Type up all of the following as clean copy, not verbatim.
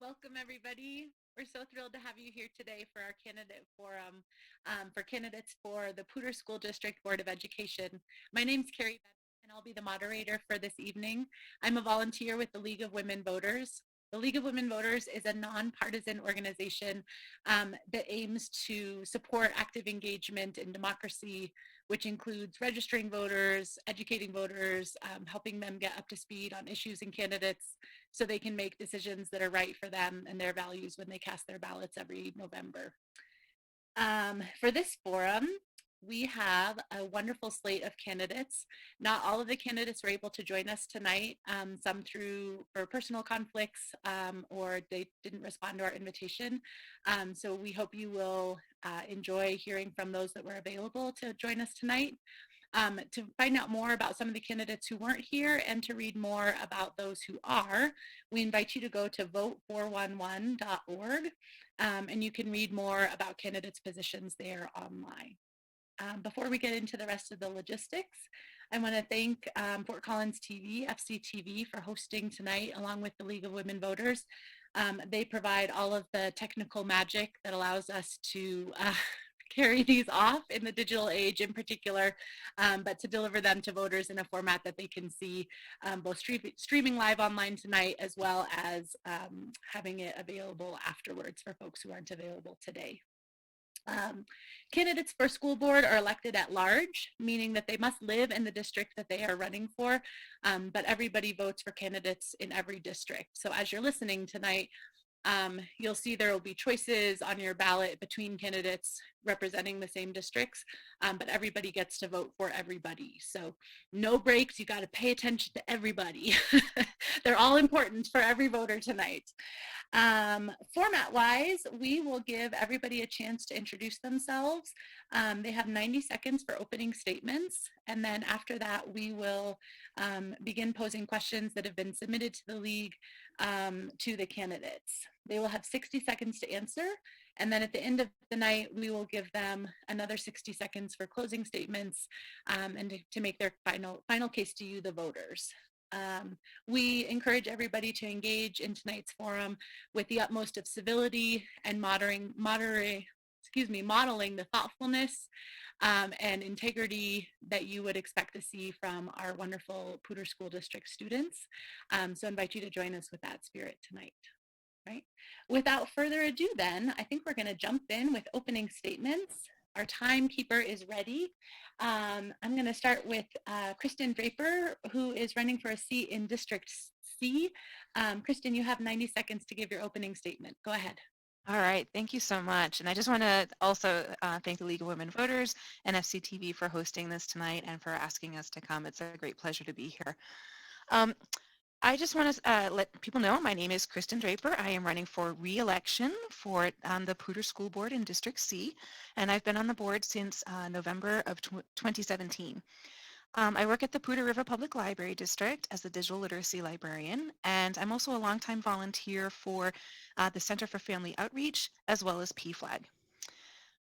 Welcome, everybody. We're so thrilled to have you here today for our candidate forum for candidates for the Poudre School District Board of Education. My name's Carrie Bennett, and I'll be the moderator for this evening. I'm a volunteer with the League of Women Voters. The League of Women Voters is a nonpartisan organization that aims to support active engagement in democracy, which includes registering voters, educating voters, helping them get up to speed on issues and candidates so they can make decisions that are right for them and their values when they cast their ballots every November. For this forum, we have a wonderful slate of candidates. Not all of the candidates were able to join us tonight, some for personal conflicts or they didn't respond to our invitation. So we hope you will enjoy hearing from those that were available to join us tonight. To find out more about some of the candidates who weren't here and to read more about those who are, we invite you to go to vote411.org and you can read more about candidates' positions there online. Before we get into the rest of the logistics, I want to thank Fort Collins TV, FCTV, for hosting tonight along with the League of Women Voters. They provide all of the technical magic that allows us to carry these off in the digital age in particular, but to deliver them to voters in a format that they can see, both streaming live online tonight as well as having it available afterwards for folks who aren't available today. Candidates for school board are elected at large, meaning that they must live in the district that they are running for, but everybody votes for candidates in every district. So as you're listening tonight, you'll see there will be choices on your ballot between candidates representing the same districts, but everybody gets to vote for everybody. So no breaks, you got to pay attention to everybody. They're all important for every voter tonight. Format-wise, we will give everybody a chance to introduce themselves. They have 90 seconds for opening statements, and then after that, we will begin posing questions that have been submitted to the League to the candidates. They will have 60 seconds to answer, and then at the end of the night, we will give them another 60 seconds for closing statements and to make their final case to you, the voters. We encourage everybody to engage in tonight's forum with the utmost of civility and modeling the thoughtfulness and integrity that you would expect to see from our wonderful Poudre School District students. So I invite you to join us with that spirit tonight. Right? Without further ado then, I think we're going to jump in with opening statements. Our timekeeper is ready. I'm going to start with Kristen Draper, who is running for a seat in District C. Kristen, you have 90 seconds to give your opening statement. Go ahead. All right, thank you so much. And I just want to also thank the League of Women Voters and FCTV for hosting this tonight and for asking us to come. It's a great pleasure to be here. I just want to let people know my name is Kristen Draper. I am running for re-election for the Poudre School Board in District C, and I've been on the board since November of 2017. I work at the Poudre River Public Library District as the digital literacy librarian, and I'm also a longtime volunteer for the Center for Family Outreach as well as PFLAG.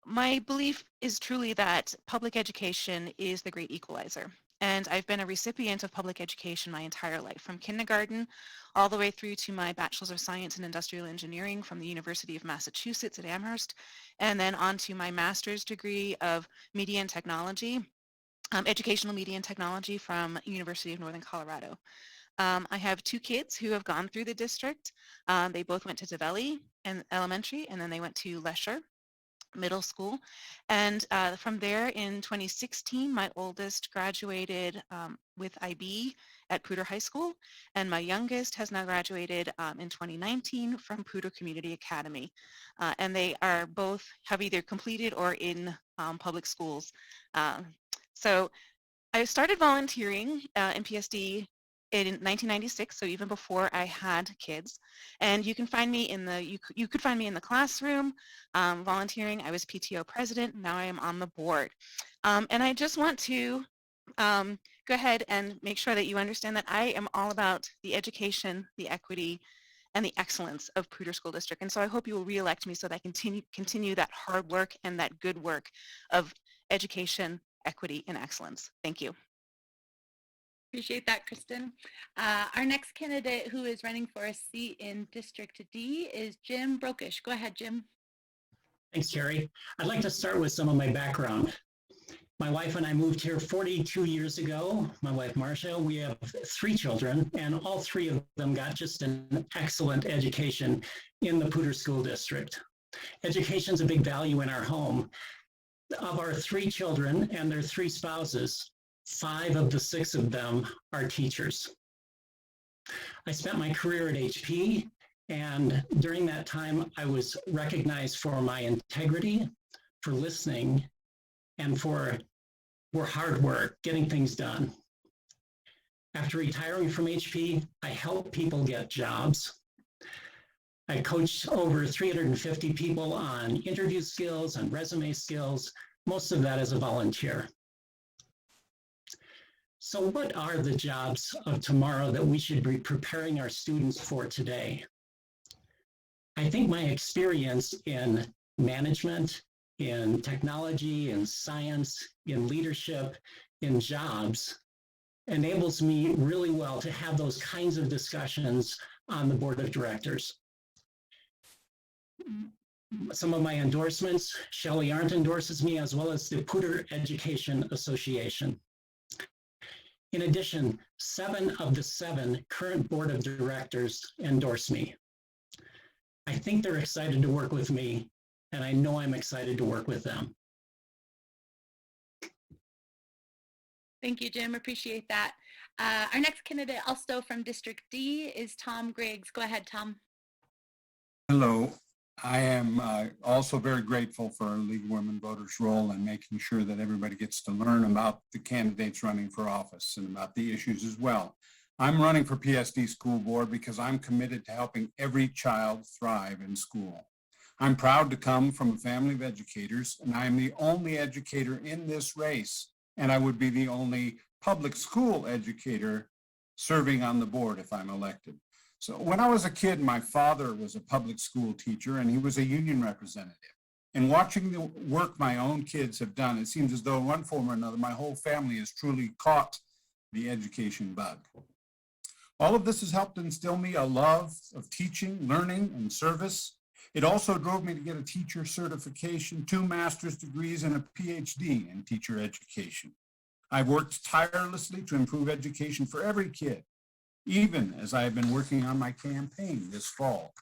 My belief is truly that public education is the great equalizer. And I've been a recipient of public education my entire life, from kindergarten all the way through to my Bachelor's of Science in Industrial Engineering from the University of Massachusetts at Amherst, and then on to my master's degree of Media and Technology, Educational Media and Technology from University of Northern Colorado. I have two kids who have gone through the district. They both went to Develli and Elementary, and then they went to Lesher Middle School. And from there in 2016, my oldest graduated with IB at Poudre High School, and my youngest has now graduated in 2019 from Poudre Community Academy. And they are both have either completed or in public schools. So I started volunteering in PSD in 1996, so even before I had kids. And you can find me in the you could find me in the classroom volunteering. I was PTO president. Now I am on the board, and I just want to go ahead and make sure that you understand that I am all about the education, the equity, and the excellence of Poudre School District. And so I hope you will re-elect me so that I continue that hard work and that good work of education, equity, and excellence. Thank you. Appreciate that, Kristen. Our next candidate who is running for a seat in District D is Jim Brokish. Go ahead, Jim. Thanks, Carrie. I'd like to start with some of my background. My wife and I moved here 42 years ago. My wife, Marcia, we have 3 children, and all 3 of them got just an excellent education in the Poudre School District. Education is a big value in our home. Of our 3 children and their 3 spouses, 5 of the 6 of them are teachers. I spent my career at HP, and during that time, I was recognized for my integrity, for listening, and for hard work, getting things done. After retiring from HP, I helped people get jobs. I coached over 350 people on interview skills and resume skills, most of that as a volunteer. So what are the jobs of tomorrow that we should be preparing our students for today? I think my experience in management, in technology, in science, in leadership, in jobs, enables me really well to have those kinds of discussions on the board of directors. Some of my endorsements, Shelley Arndt endorses me, as well as the Poudre Education Association. In addition, 7 of the 7 current board of directors endorse me. I think they're excited to work with me, and I know I'm excited to work with them. Thank you, Jim. Appreciate that. Our next candidate, also from District D, is Tom Griggs. Go ahead, Tom. Hello. I am also very grateful for our League of Women Voters role in making sure that everybody gets to learn about the candidates running for office and about the issues as well. I'm running for PSD School Board because I'm committed to helping every child thrive in school. I'm proud to come from a family of educators, and I am the only educator in this race, and I would be the only public school educator serving on the board if I'm elected. So when I was a kid, my father was a public school teacher and he was a union representative. And watching the work my own kids have done, it seems as though in one form or another, my whole family has truly caught the education bug. All of this has helped instill me a love of teaching, learning, and service. It also drove me to get a teacher certification, 2 master's degrees, and a PhD in teacher education. I've worked tirelessly to improve education for every kid, even as I have been working on my campaign this fall.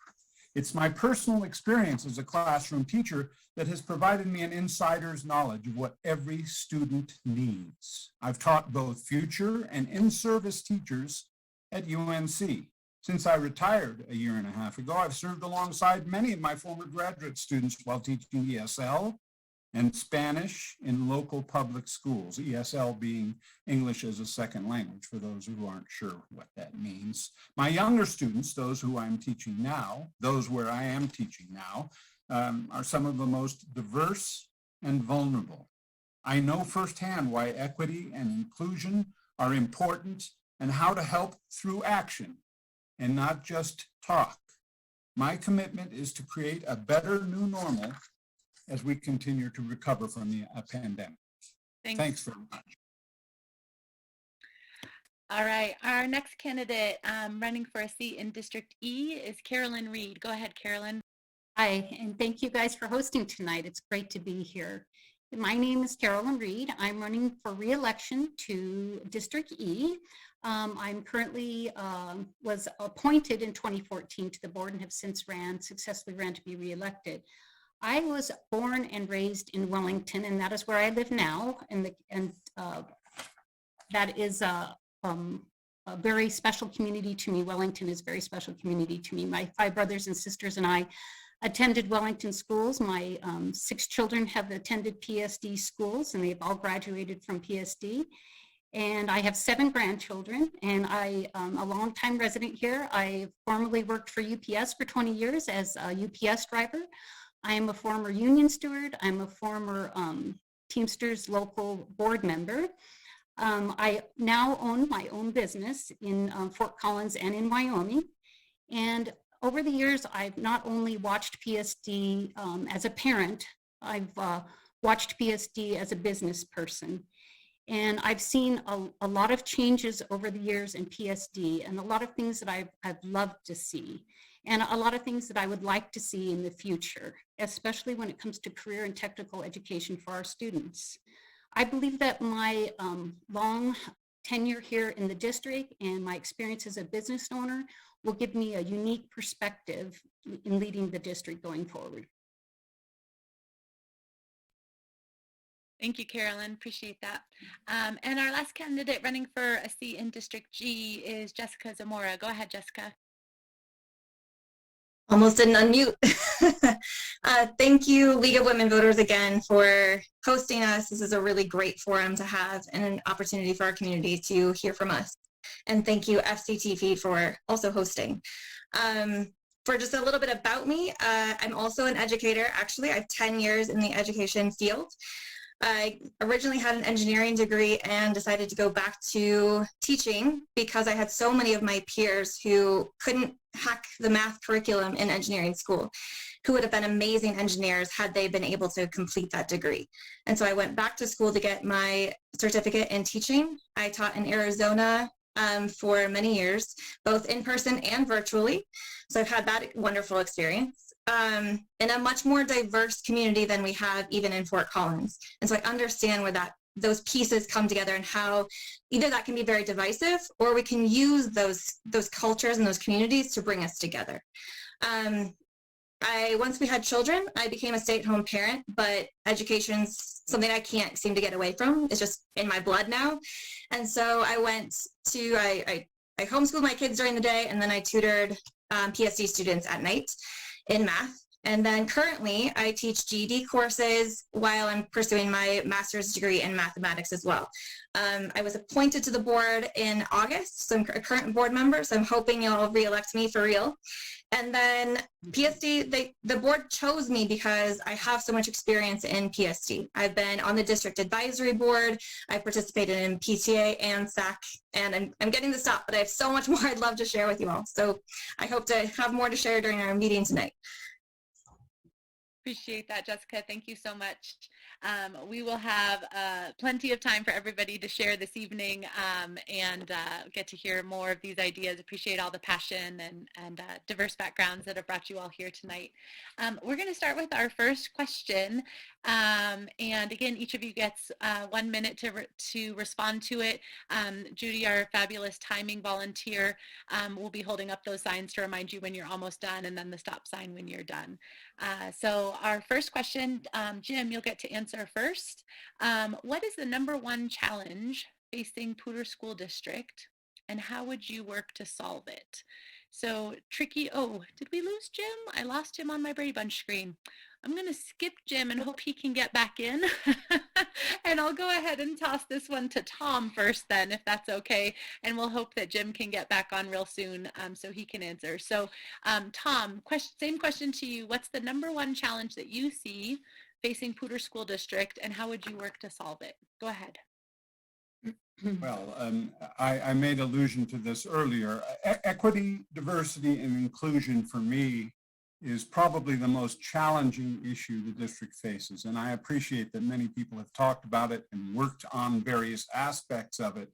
It's my personal experience as a classroom teacher that has provided me an insider's knowledge of what every student needs. I've taught both future and in-service teachers at UNC. Since I retired a year and a half ago, I've served alongside many of my former graduate students while teaching ESL and Spanish in local public schools, ESL being English as a second language, for those who aren't sure what that means. My younger students, those who I'm teaching now, those where I am teaching now, are some of the most diverse and vulnerable. I know firsthand why equity and inclusion are important and how to help through action and not just talk. My commitment is to create a better new normal as we continue to recover from the pandemic. Thanks very much. All right, our next candidate running for a seat in District E is Carolyn Reed. Go ahead, Carolyn. Hi, and thank you guys for hosting tonight. It's great to be here. My name is Carolyn Reed. I'm running for re-election to District E. I'm currently was appointed in 2014 to the board and have since successfully ran to be re-elected. I was born and raised in Wellington, and that is where I live now. And that is a very special community to me. Wellington is a very special community to me. My 5 brothers and sisters and I attended Wellington schools. My 6 children have attended PSD schools, and they've all graduated from PSD. And I have 7 grandchildren, and I am a longtime resident here. I formerly worked for UPS for 20 years as a UPS driver. I am a former union steward. I'm a former Teamsters local board member. I now own my own business in Fort Collins and in Wyoming. And over the years, I've not only watched PSD as a parent, I've watched PSD as a business person. And I've seen a lot of changes over the years in PSD and a lot of things that I've loved to see and a lot of things that I would like to see in the future, especially when it comes to career and technical education for our students. I believe that my long tenure here in the district and my experience as a business owner will give me a unique perspective in leading the district going forward. Thank you, Carolyn. Appreciate that. And our last candidate running for a seat in District G is Jessica Zamora. Go ahead, Jessica. Almost didn't unmute. Thank you, League of Women Voters, again for hosting us. This is a really great forum to have and an opportunity for our community to hear from us. And thank you, FCTV, for also hosting. For just a little bit about me, I'm also an educator. Actually, I have 10 years in the education field. I originally had an engineering degree and decided to go back to teaching because I had so many of my peers who couldn't hack the math curriculum in engineering school, who would have been amazing engineers had they been able to complete that degree. And so I went back to school to get my certificate in teaching. I taught in Arizona for many years, both in person and virtually. So I've had that wonderful experience. In a much more diverse community than we have even in Fort Collins. And so I understand where those pieces come together and how either that can be very divisive or we can use those cultures and those communities to bring us together. Once we had children, I became a stay-at-home parent, but education's something I can't seem to get away from. It's just in my blood now. And so I homeschooled my kids during the day, and then I tutored PSD students at night in math. And then currently I teach GED courses while I'm pursuing my master's degree in mathematics as well. I was appointed to the board in August, so I'm a current board member, so I'm hoping you'll re-elect me for real. And then PSD, the board chose me because I have so much experience in PSD. I've been on the district advisory board, I participated in PTA and SAC, and I'm getting to stop, but I have so much more I'd love to share with you all. So I hope to have more to share during our meeting tonight. Appreciate that, Jessica. Thank you so much. We will have plenty of time for everybody to share this evening and get to hear more of these ideas. Appreciate all the passion and diverse backgrounds that have brought you all here tonight. We're going to start with our first question. And again, each of you gets 1 minute to respond to it. Judy, our fabulous timing volunteer, will be holding up those signs to remind you when you're almost done, and then the stop sign when you're done. So our first question, Jim, you'll get to answer first. What is the #1 challenge facing Poudre School District, and how would you work to solve it? So tricky. Oh, did we lose Jim? I lost him on my Brady Bunch screen. I'm going to skip Jim and hope he can get back in. And I'll go ahead and toss this one to Tom first then, if that's okay. And we'll hope that Jim can get back on real soon so he can answer. So Tom, same question to you. What's the #1 challenge that you see facing Poudre School District, and how would you work to solve it? Go ahead. Well, I made allusion to this earlier. Equity, diversity, and inclusion for me is probably the most challenging issue the district faces. And I appreciate that many people have talked about it and worked on various aspects of it.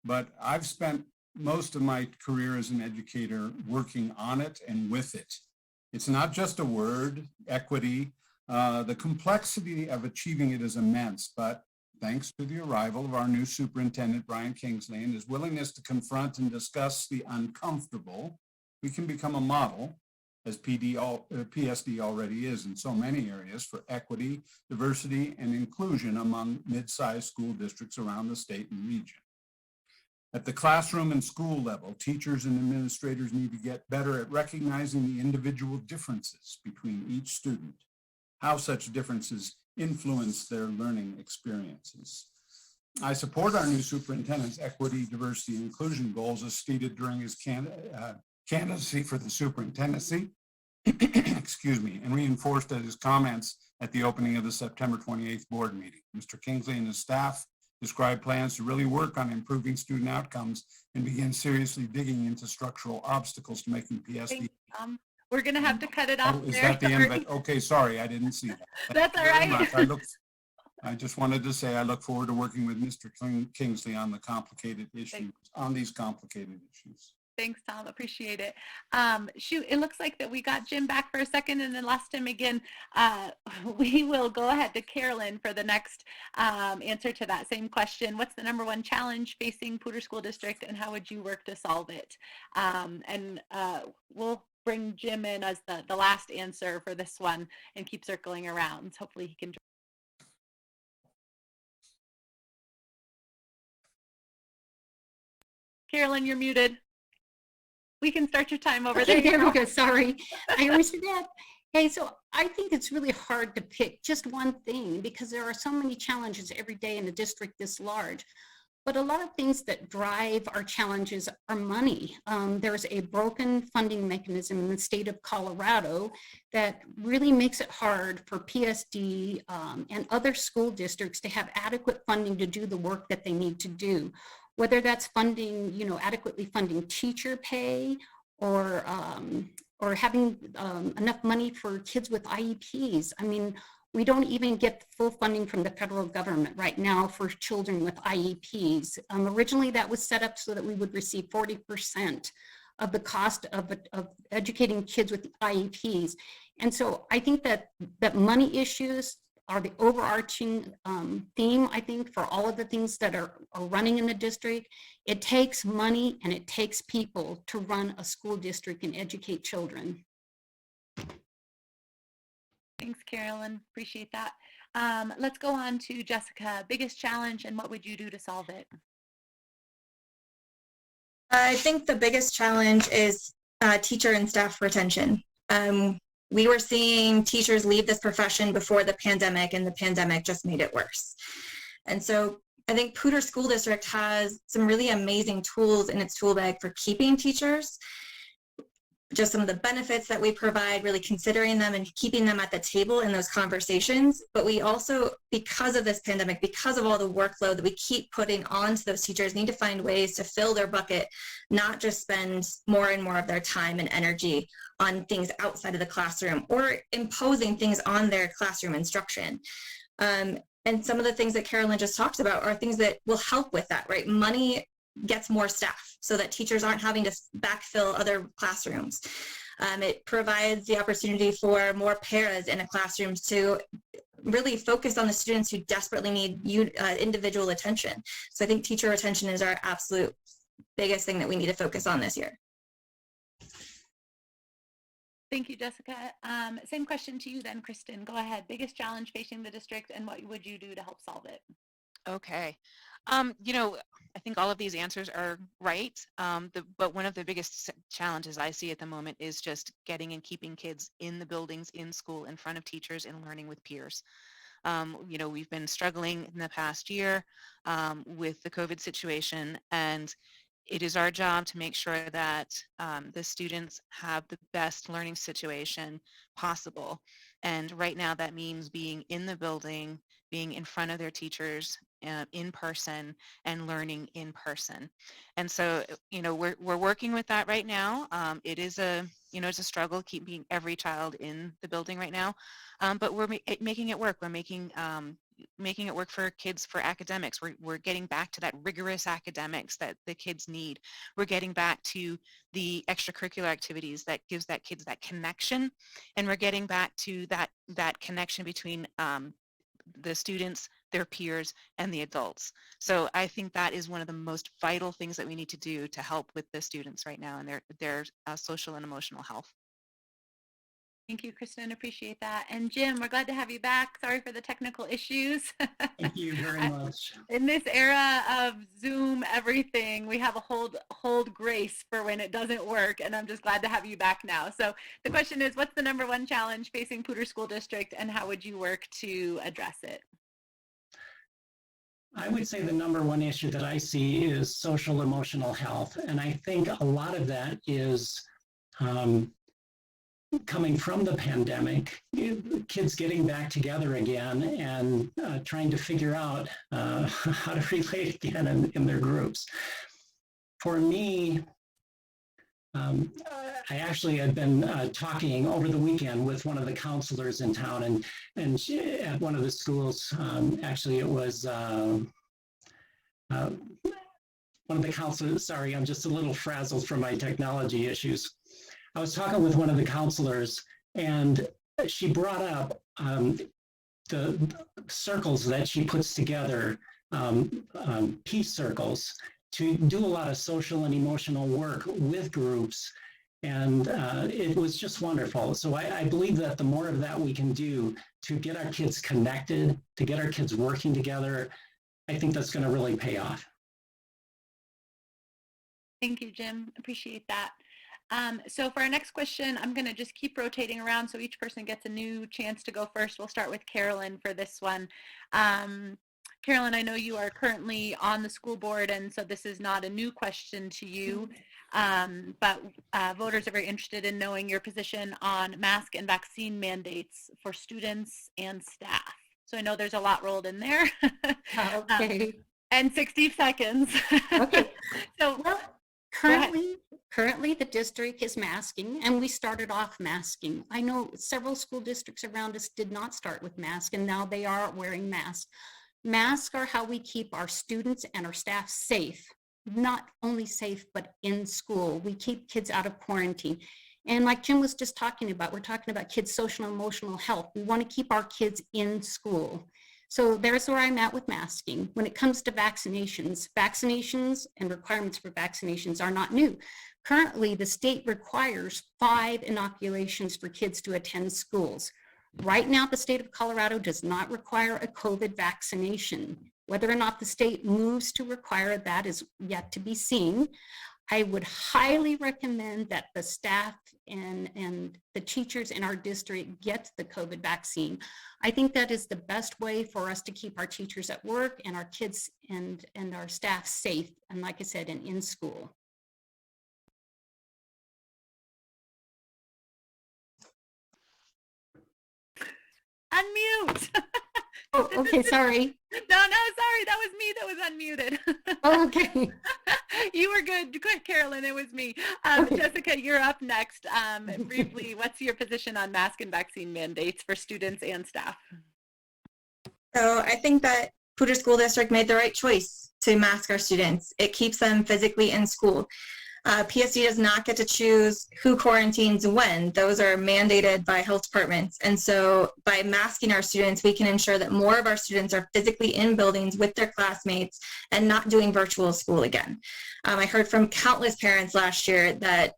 But I've spent most of my career as an educator working on it and with it. It's not just a word, equity. The complexity of achieving it is immense, but thanks to the arrival of our new superintendent, Brian Kingsley, and his willingness to confront and discuss the uncomfortable, we can become a model, as PSD already is in so many areas, for equity, diversity, and inclusion among mid-sized school districts around the state and region. At the classroom and school level, teachers and administrators need to get better at recognizing the individual differences between each student, how such differences influence their learning experiences. I support our new superintendent's equity, diversity, and inclusion goals as stated during his candidacy for the superintendency, excuse me, and reinforced at his comments at the opening of the September 28th board meeting. Mr. Kingsley and his staff described plans to really work on improving student outcomes and begin seriously digging into structural obstacles to making PSD. We're going to have to cut it off Is there. that the end of it? Okay, sorry, I didn't see that. That's all right. I just wanted to say I look forward to working with Mr. Kingsley on the complicated issues, on these complicated issues. Thanks, Tom. Appreciate it. Shoot, it looks like that we got Jim back for a second and then lost him again. We will go ahead to Carolyn for the next answer to that same question. What's the number one challenge facing Poudre School District, and how would you work to solve it? We'll bring Jim in as the last answer for this one and keep circling around. Hopefully he can. Carolyn, you're muted. We can start your time over there. There we go. Sorry. I always forget. Hey, so I think it's really hard to pick just one thing because there are so many challenges every day in a district this large. But a lot of things that drive our challenges are money. There's a broken funding mechanism in the state of Colorado that really makes it hard for PSD and other school districts to have adequate funding to do the work that they need to do. Whether that's funding, adequately funding teacher pay or having enough money for kids with IEPs. I mean, we don't even get full funding from the federal government right now for children with IEPs. Originally, that was set up so that we would receive 40% of the cost of educating kids with IEPs. And so I think that money issues are the overarching theme, I think, for all of the things that are running in the district. It takes money and it takes people to run a school district and educate children. Thanks, Carolyn. Appreciate that. Let's go on to Jessica. Biggest challenge and what would you do to solve it? I think the biggest challenge is teacher and staff retention. We were seeing teachers leave this profession before the pandemic, and the pandemic just made it worse. And so I think Poudre School District has some really amazing tools in its tool bag for keeping teachers. Just some of the benefits that we provide, really considering them and keeping them at the table in those conversations. But we also, because of this pandemic, because of all the workload that we keep putting onto those teachers, need to find ways to fill their bucket, not just spend more and more of their time and energy on things outside of the classroom or imposing things on their classroom instruction. And some of the things that Carolyn just talked about are things that will help with that, right? Money gets more staff so that teachers aren't having to backfill other classrooms. It provides the opportunity for more paras in a classroom to really focus on the students who desperately need individual attention. So I think teacher retention is our absolute biggest thing that we need to focus on this year. Thank you, Jessica. Same question to you then, Kristen. Go ahead. Biggest challenge facing the district and what would you do to help solve it? Okay. I think all of these answers are right, but one of the biggest challenges I see at the moment is just getting and keeping kids in the buildings, in school, in front of teachers, and learning with peers. We've been struggling in the past year with the COVID situation, and it is our job to make sure that the students have the best learning situation possible. And right now that means being in the building, being in front of their teachers in person, and learning in person. And so, we're working with that right now. It is it's a struggle keeping every child in the building right now, but we're making it work. We're making it work for kids for academics. We're getting back to that rigorous academics that the kids need. We're getting back to the extracurricular activities that gives that kids that connection, and we're getting back to that connection between the students, their peers, and the adults. So I think that is one of the most vital things that we need to do to help with the students right now and their social and emotional health. Thank you, Kristen. Appreciate that. And Jim, we're glad to have you back. Sorry for the technical issues. Thank you very much. In this era of Zoom, everything, we have a hold grace for when it doesn't work, and I'm just glad to have you back now. So the question is, what's the number one challenge facing Poudre School District, and how would you work to address it? I would say the number one issue that I see is social emotional health. And I think a lot of that is coming from the pandemic, kids getting back together again and trying to figure out how to relate again in their groups. For me, I actually had been talking over the weekend with one of the counselors in town, and she, at one of the schools, actually it was one of the counselors, sorry, I'm just a little frazzled from my technology issues. I was talking with one of the counselors, and she brought up the circles that she puts together, peace circles, to do a lot of social and emotional work with groups. And it was just wonderful. So I believe that the more of that we can do to get our kids connected, to get our kids working together, I think that's going to really pay off. Thank you, Jim. Appreciate that. So for our next question, I'm going to just keep rotating around so each person gets a new chance to go first. We'll start with Carolyn for this one. Carolyn, I know you are currently on the school board, and so this is not a new question to you, but voters are very interested in knowing your position on mask and vaccine mandates for students and staff. So I know there's a lot rolled in there. Okay. And 60 seconds. Okay. So Well, currently the district is masking, and we started off masking. I know several school districts around us did not start with masks, and now they are wearing masks. Masks are how we keep our students and our staff safe, not only safe, but in school. We keep kids out of quarantine. And like Jim was just talking about, we're talking about kids' social and emotional health. We want to keep our kids in school. So there's where I'm at with masking. When it comes to vaccinations and requirements for vaccinations are not new. Currently, the state requires 5 inoculations for kids to attend schools. Right now, the state of Colorado does not require a COVID vaccination. Whether or not the state moves to require that is yet to be seen. I would highly recommend that the staff and the teachers in our district get the COVID vaccine. I think that is the best way for us to keep our teachers at work and our kids and our staff safe, and like I said, and in school. unmute. Oh, okay, sorry. No, sorry. That was me that was unmuted. Oh, okay. You were good. Good, Carolyn. It was me. Okay. Jessica, you're up next. Briefly, what's your position on mask and vaccine mandates for students and staff? So I think that Poudre School District made the right choice to mask our students. It keeps them physically in school. PSD does not get to choose who quarantines when. Those are mandated by health departments. And so by masking our students, we can ensure that more of our students are physically in buildings with their classmates and not doing virtual school again. I heard from countless parents last year that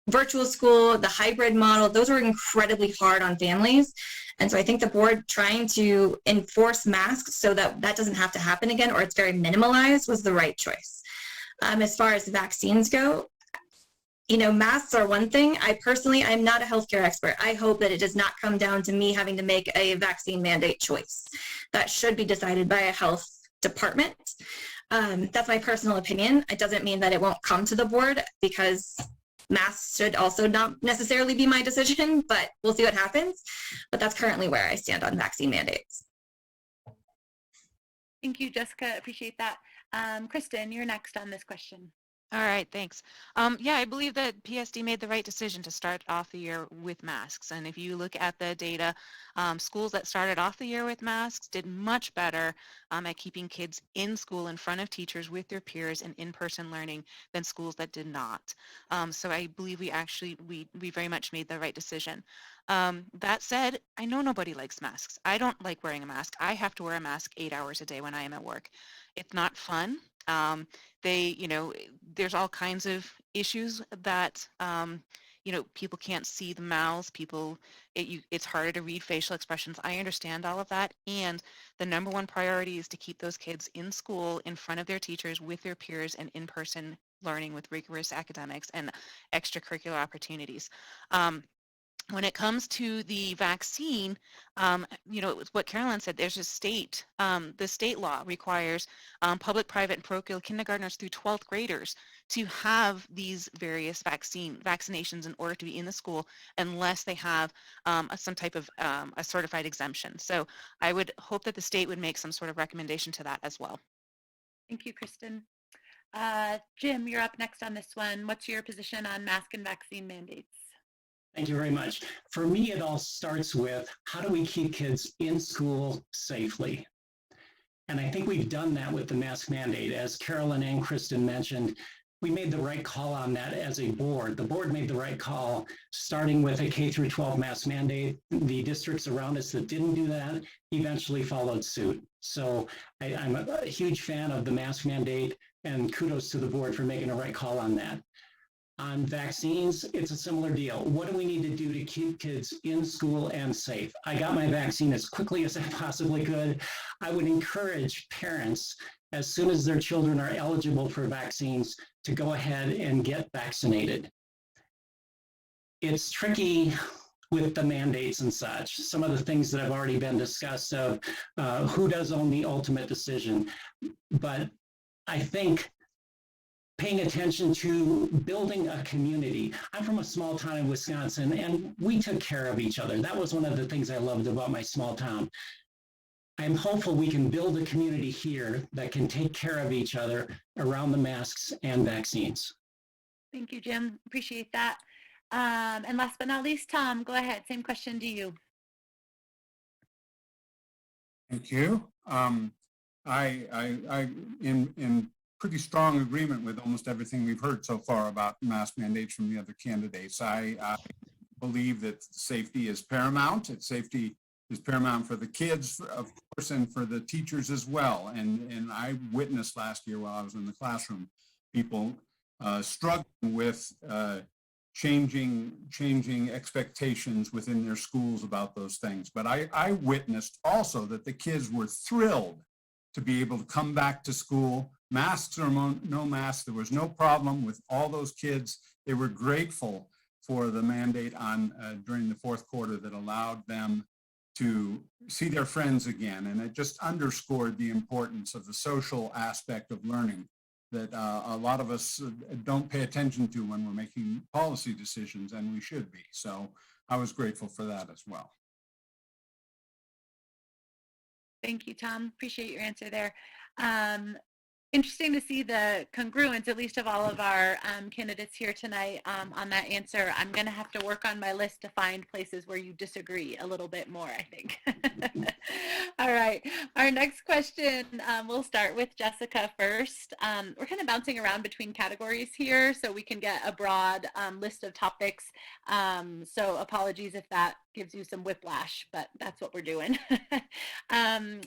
virtual school, the hybrid model, those were incredibly hard on families. And so I think the board trying to enforce masks so that that doesn't have to happen again, or it's very minimalized, was the right choice. As far as vaccines go, masks are one thing. I'm not a healthcare expert. I hope that it does not come down to me having to make a vaccine mandate choice. That should be decided by a health department. That's my personal opinion. It doesn't mean that it won't come to the board, because masks should also not necessarily be my decision, but we'll see what happens. But that's currently where I stand on vaccine mandates. Thank you, Jessica. Appreciate that. Kristen, you're next on this question. All right, thanks. Yeah, I believe that PSD made the right decision to start off the year with masks. And if you look at the data, schools that started off the year with masks did much better at keeping kids in school in front of teachers with their peers and in-person learning than schools that did not. So I believe we very much made the right decision. That said, I know nobody likes masks. I don't like wearing a mask. I have to wear a mask 8 hours a day when I am at work. It's not fun. There's all kinds of issues that, people can't see the mouths, it's harder to read facial expressions. I understand all of that. And the number one priority is to keep those kids in school in front of their teachers with their peers and in-person learning with rigorous academics and extracurricular opportunities. When it comes to the vaccine, what Carolyn said, there's a the state law requires public, private, and parochial kindergartners through 12th graders to have these various vaccinations in order to be in the school, unless they have some type of a certified exemption. So I would hope that the state would make some sort of recommendation to that as well. Thank you, Kristen. Jim, you're up next on this one. What's your position on mask and vaccine mandates? Thank you very much. For me, it all starts with how do we keep kids in school safely? And I think we've done that with the mask mandate. As Carolyn and Kristen mentioned, we made the right call on that as a board. The board made the right call, starting with a K through 12 mask mandate. The districts around us that didn't do that eventually followed suit. So I'm a huge fan of the mask mandate, and kudos to the board for making a right call on that. On vaccines, it's a similar deal. What do we need to do to keep kids in school and safe? I got my vaccine as quickly as I possibly could. I would encourage parents, as soon as their children are eligible for vaccines, to go ahead and get vaccinated. It's tricky with the mandates and such. Some of the things that have already been discussed of who does own the ultimate decision. But I think paying attention to building a community. I'm from a small town in Wisconsin, and we took care of each other. That was one of the things I loved about my small town. I'm hopeful we can build a community here that can take care of each other around the masks and vaccines. Thank you, Jim. Appreciate that. And last but not least, Tom, go ahead. Same question to you. Thank you. I in pretty strong agreement with almost everything we've heard so far about mask mandates from the other candidates. I believe that safety is paramount. Safety is paramount for the kids, of course, and for the teachers as well. And I witnessed last year while I was in the classroom, people struggling with changing expectations within their schools about those things. But I witnessed also that the kids were thrilled to be able to come back to school, masks or no masks. There was no problem with all those kids. They were grateful for the mandate on during the fourth quarter that allowed them to see their friends again. And it just underscored the importance of the social aspect of learning that a lot of us don't pay attention to when we're making policy decisions, and we should be. So I was grateful for that as well. Thank you, Tom. Appreciate your answer there. Interesting to see the congruence, at least of all of our candidates here tonight on that answer. I'm going to have to work on my list to find places where you disagree a little bit more, I think. All right. Our next question, we'll start with Jessica first. We're kind of bouncing around between categories here so we can get a broad list of topics. So apologies if that gives you some whiplash, but that's what we're doing.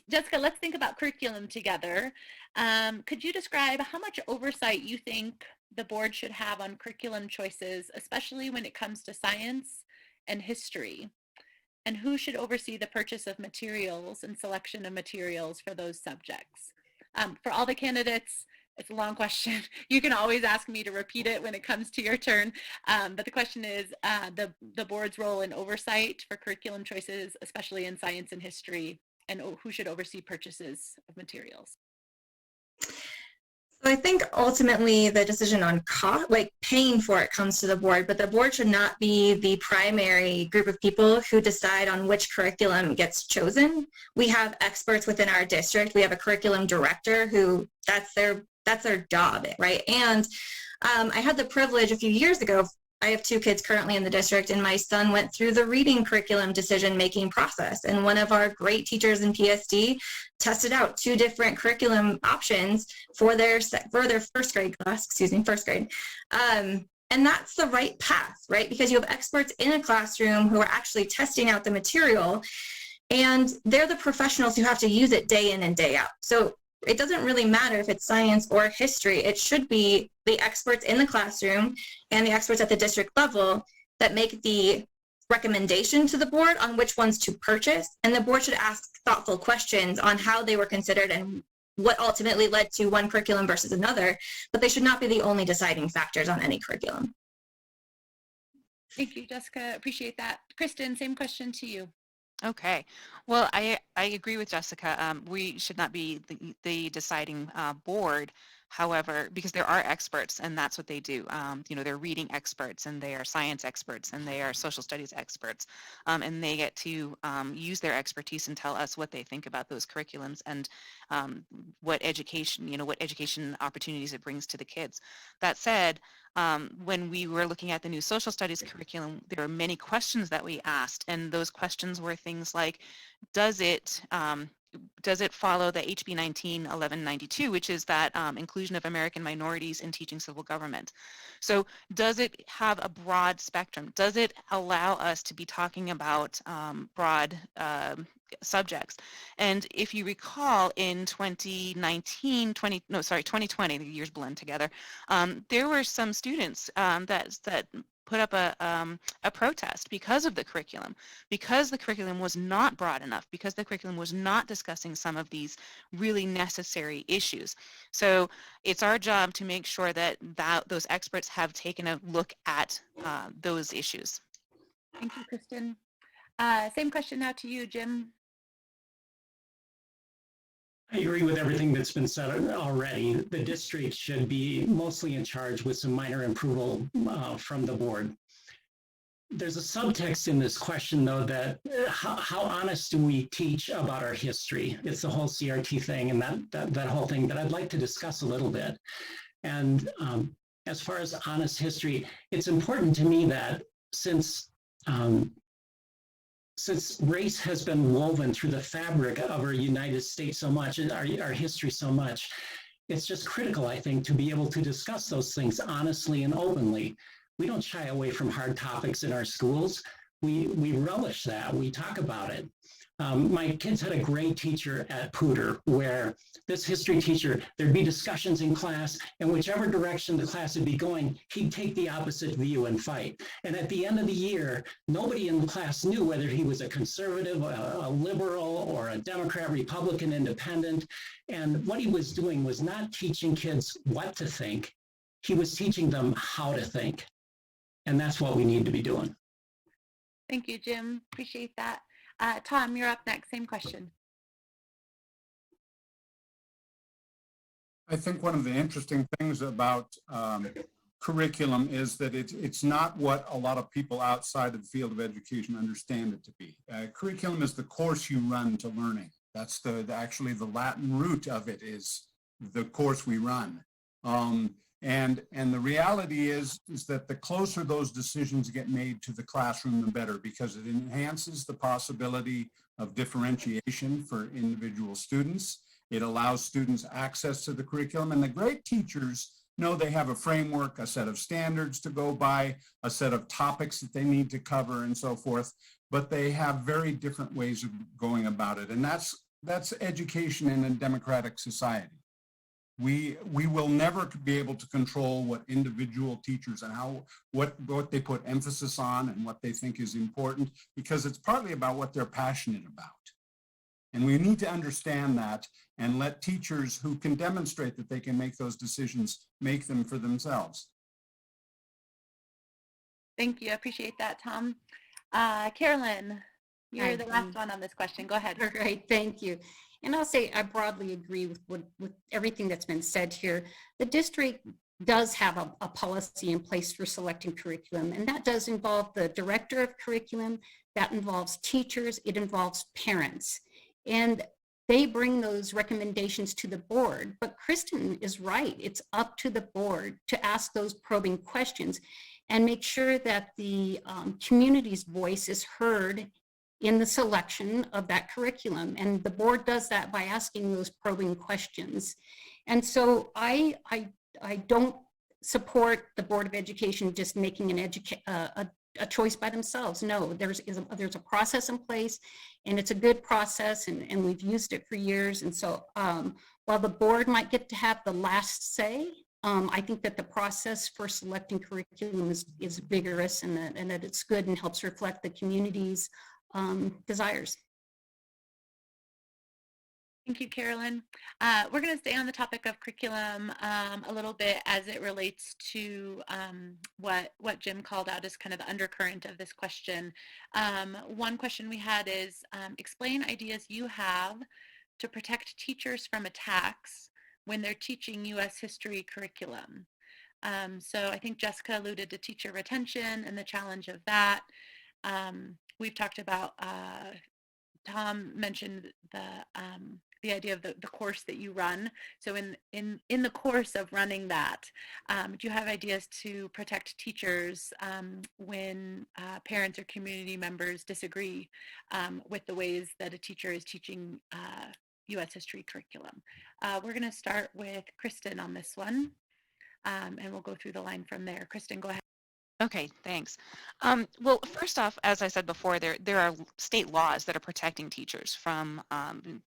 Jessica, let's think about curriculum together. Could you describe how much oversight you think the board should have on curriculum choices, especially when it comes to science and history? And who should oversee the purchase of materials and selection of materials for those subjects? For all the candidates, it's a long question. You can always ask me to repeat it when it comes to your turn. But the question is the board's role in oversight for curriculum choices, especially in science and history, and who should oversee purchases of materials. So I think ultimately the decision on cost, like paying for it, comes to the board, but the board should not be the primary group of people who decide on which curriculum gets chosen. We have experts within our district. We have a curriculum director who that's their job, right? And I had the privilege a few years ago. I have 2 kids currently in the district, and my son went through the reading curriculum decision-making process. And one of our great teachers in PSD tested out 2 different curriculum options for their first grade class, first grade. And that's the right path, right? Because you have experts in a classroom who are actually testing out the material, and they're the professionals who have to use it day in and day out. So it doesn't really matter if it's science or history. It should be the experts in the classroom and the experts at the district level that make the recommendation to the board on which ones to purchase. And the board should ask thoughtful questions on how they were considered and what ultimately led to one curriculum versus another, but they should not be the only deciding factors on any curriculum. Thank you, Jessica. Appreciate that. Kristen, same question to you. Okay. Well, I agree with Jessica. We should not be the deciding board, However, because there are experts and that's what they do, they're reading experts and they are science experts and they are social studies experts, and they get to use their expertise and tell us what they think about those curriculums and what education opportunities it brings to the kids. That said, when we were looking at the new social studies curriculum, there were many questions that we asked, and those questions were things like, does it follow the HB 19-1192, which is that inclusion of American minorities in teaching civil government? So does it have a broad spectrum? Does it allow us to be talking about broad subjects? And if you recall, in 2020, the years blend together, there were some students that put up a protest because of the curriculum, because the curriculum was not broad enough, because the curriculum was not discussing some of these really necessary issues. So it's our job to make sure that those experts have taken a look at those issues. Thank you, Kristen. Same question now to you, Jim. I agree with everything that's been said already. The district should be mostly in charge with some minor approval from the board. There's a subtext in this question, though, that how honest do we teach about our history? It's the whole CRT thing and that whole thing that I'd like to discuss a little bit. And as far as honest history, it's important to me that since race has been woven through the fabric of our United States so much, and our history so much, it's just critical, I think, to be able to discuss those things honestly and openly. We don't shy away from hard topics in our schools. We relish that. We talk about it. My kids had a great teacher at Poudre where this history teacher, there'd be discussions in class, and whichever direction the class would be going, he'd take the opposite view and fight. And at the end of the year, nobody in the class knew whether he was a conservative, a liberal, or a Democrat, Republican, independent. And what he was doing was not teaching kids what to think. He was teaching them how to think. And that's what we need to be doing. Thank you, Jim. Appreciate that. Tom, you're up next. Same question. I think one of the interesting things about curriculum is that it's not what a lot of people outside of the field of education understand it to be. Curriculum is the course you run to learning. That's actually the Latin root of it is the course we run. And the reality is that the closer those decisions get made to the classroom, the better, because it enhances the possibility of differentiation for individual students. It allows students access to the curriculum, and the great teachers know they have a framework, a set of standards to go by, a set of topics that they need to cover and so forth, but they have very different ways of going about it. And that's education in a democratic society. We will never be able to control what individual teachers and what they put emphasis on and what they think is important, because it's partly about what they're passionate about. And we need to understand that and let teachers who can demonstrate that they can make those decisions, make them for themselves. Thank you. I appreciate that, Tom. Carolyn, you're the last one on this question. Go ahead. All right, thank you. And I'll say I broadly agree with everything that's been said here. The district does have a policy in place for selecting curriculum, and that does involve the director of curriculum, that involves teachers, it involves parents. And they bring those recommendations to the board. But Kristen is right. It's up to the board to ask those probing questions and make sure that the community's voice is heard in the selection of that curriculum. And the board does that by asking those probing questions. And so I don't support the Board of Education just making a choice by themselves. No, there's a process in place, and it's a good process, and we've used it for years. And so while the board might get to have the last say, I think that the process for selecting curriculum is vigorous, and that it's good and helps reflect the community's desires. Thank you, Carolyn. We're going to stay on the topic of curriculum a little bit as it relates to what Jim called out as kind of the undercurrent of this question. One question we had is, explain ideas you have to protect teachers from attacks when they're teaching U.S. history curriculum. So I think Jessica alluded to teacher retention and the challenge of that. We've talked about, Tom mentioned the idea of the course that you run. So in the course of running that, do you have ideas to protect teachers when parents or community members disagree with the ways that a teacher is teaching U.S. history curriculum? We're going to start with Kristen on this one, and we'll go through the line from there. Kristen, go ahead. Okay, thanks. Well, first off, as I said before, there are state laws that are protecting teachers from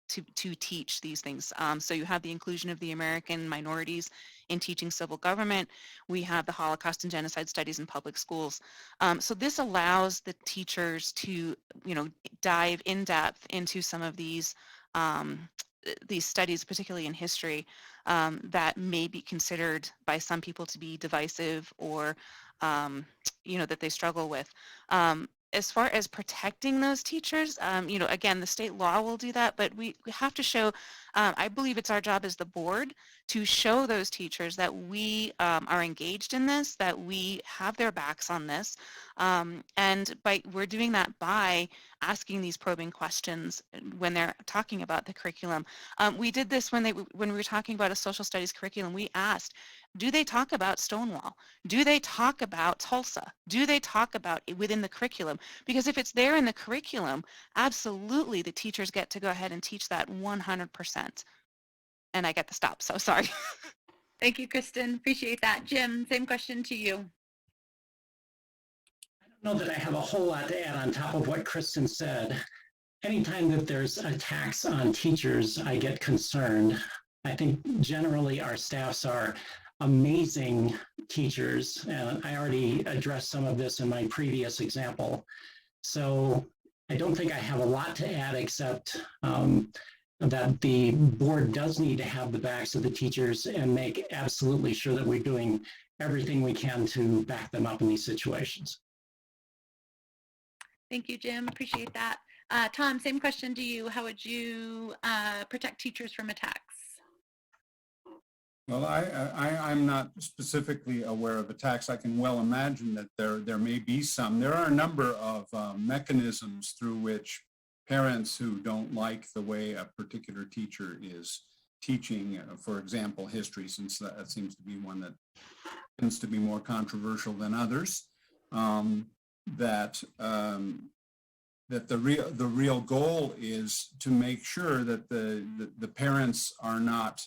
to teach these things. So you have the inclusion of the American minorities in teaching civil government. We have the Holocaust and genocide studies in public schools. So this allows the teachers to, dive in depth into some of these studies, particularly in history, that may be considered by some people to be divisive or that they struggle with. As far as protecting those teachers, again, the state law will do that, but we have to show, I believe it's our job as the board to show those teachers that we are engaged in this, that we have their backs on this, and we're doing that by asking these probing questions when they're talking about the curriculum. We did this when we were talking about a social studies curriculum. We asked, do they talk about Stonewall? Do they talk about Tulsa? Do they talk about it within the curriculum? Because if it's there in the curriculum, absolutely the teachers get to go ahead and teach that 100%. And I get to stop, so sorry. Thank you, Kristen. Appreciate that. Jim, same question to you. I don't know that I have a whole lot to add on top of what Kristen said. Anytime that there's attacks on teachers, I get concerned. I think generally our staffs are amazing teachers, and I already addressed some of this in my previous example. So I don't think I have a lot to add except that the board does need to have the backs of the teachers and make absolutely sure that we're doing everything we can to back them up in these situations. Thank you, Jim. Appreciate that. Tom, same question to you. How would you protect teachers from attacks? Well, I'm not specifically aware of attacks. I can well imagine that there may be some. There are a number of mechanisms through which parents who don't like the way a particular teacher is teaching, for example, history, since that seems to be one that tends to be more controversial than others, that the real goal is to make sure that the parents are not.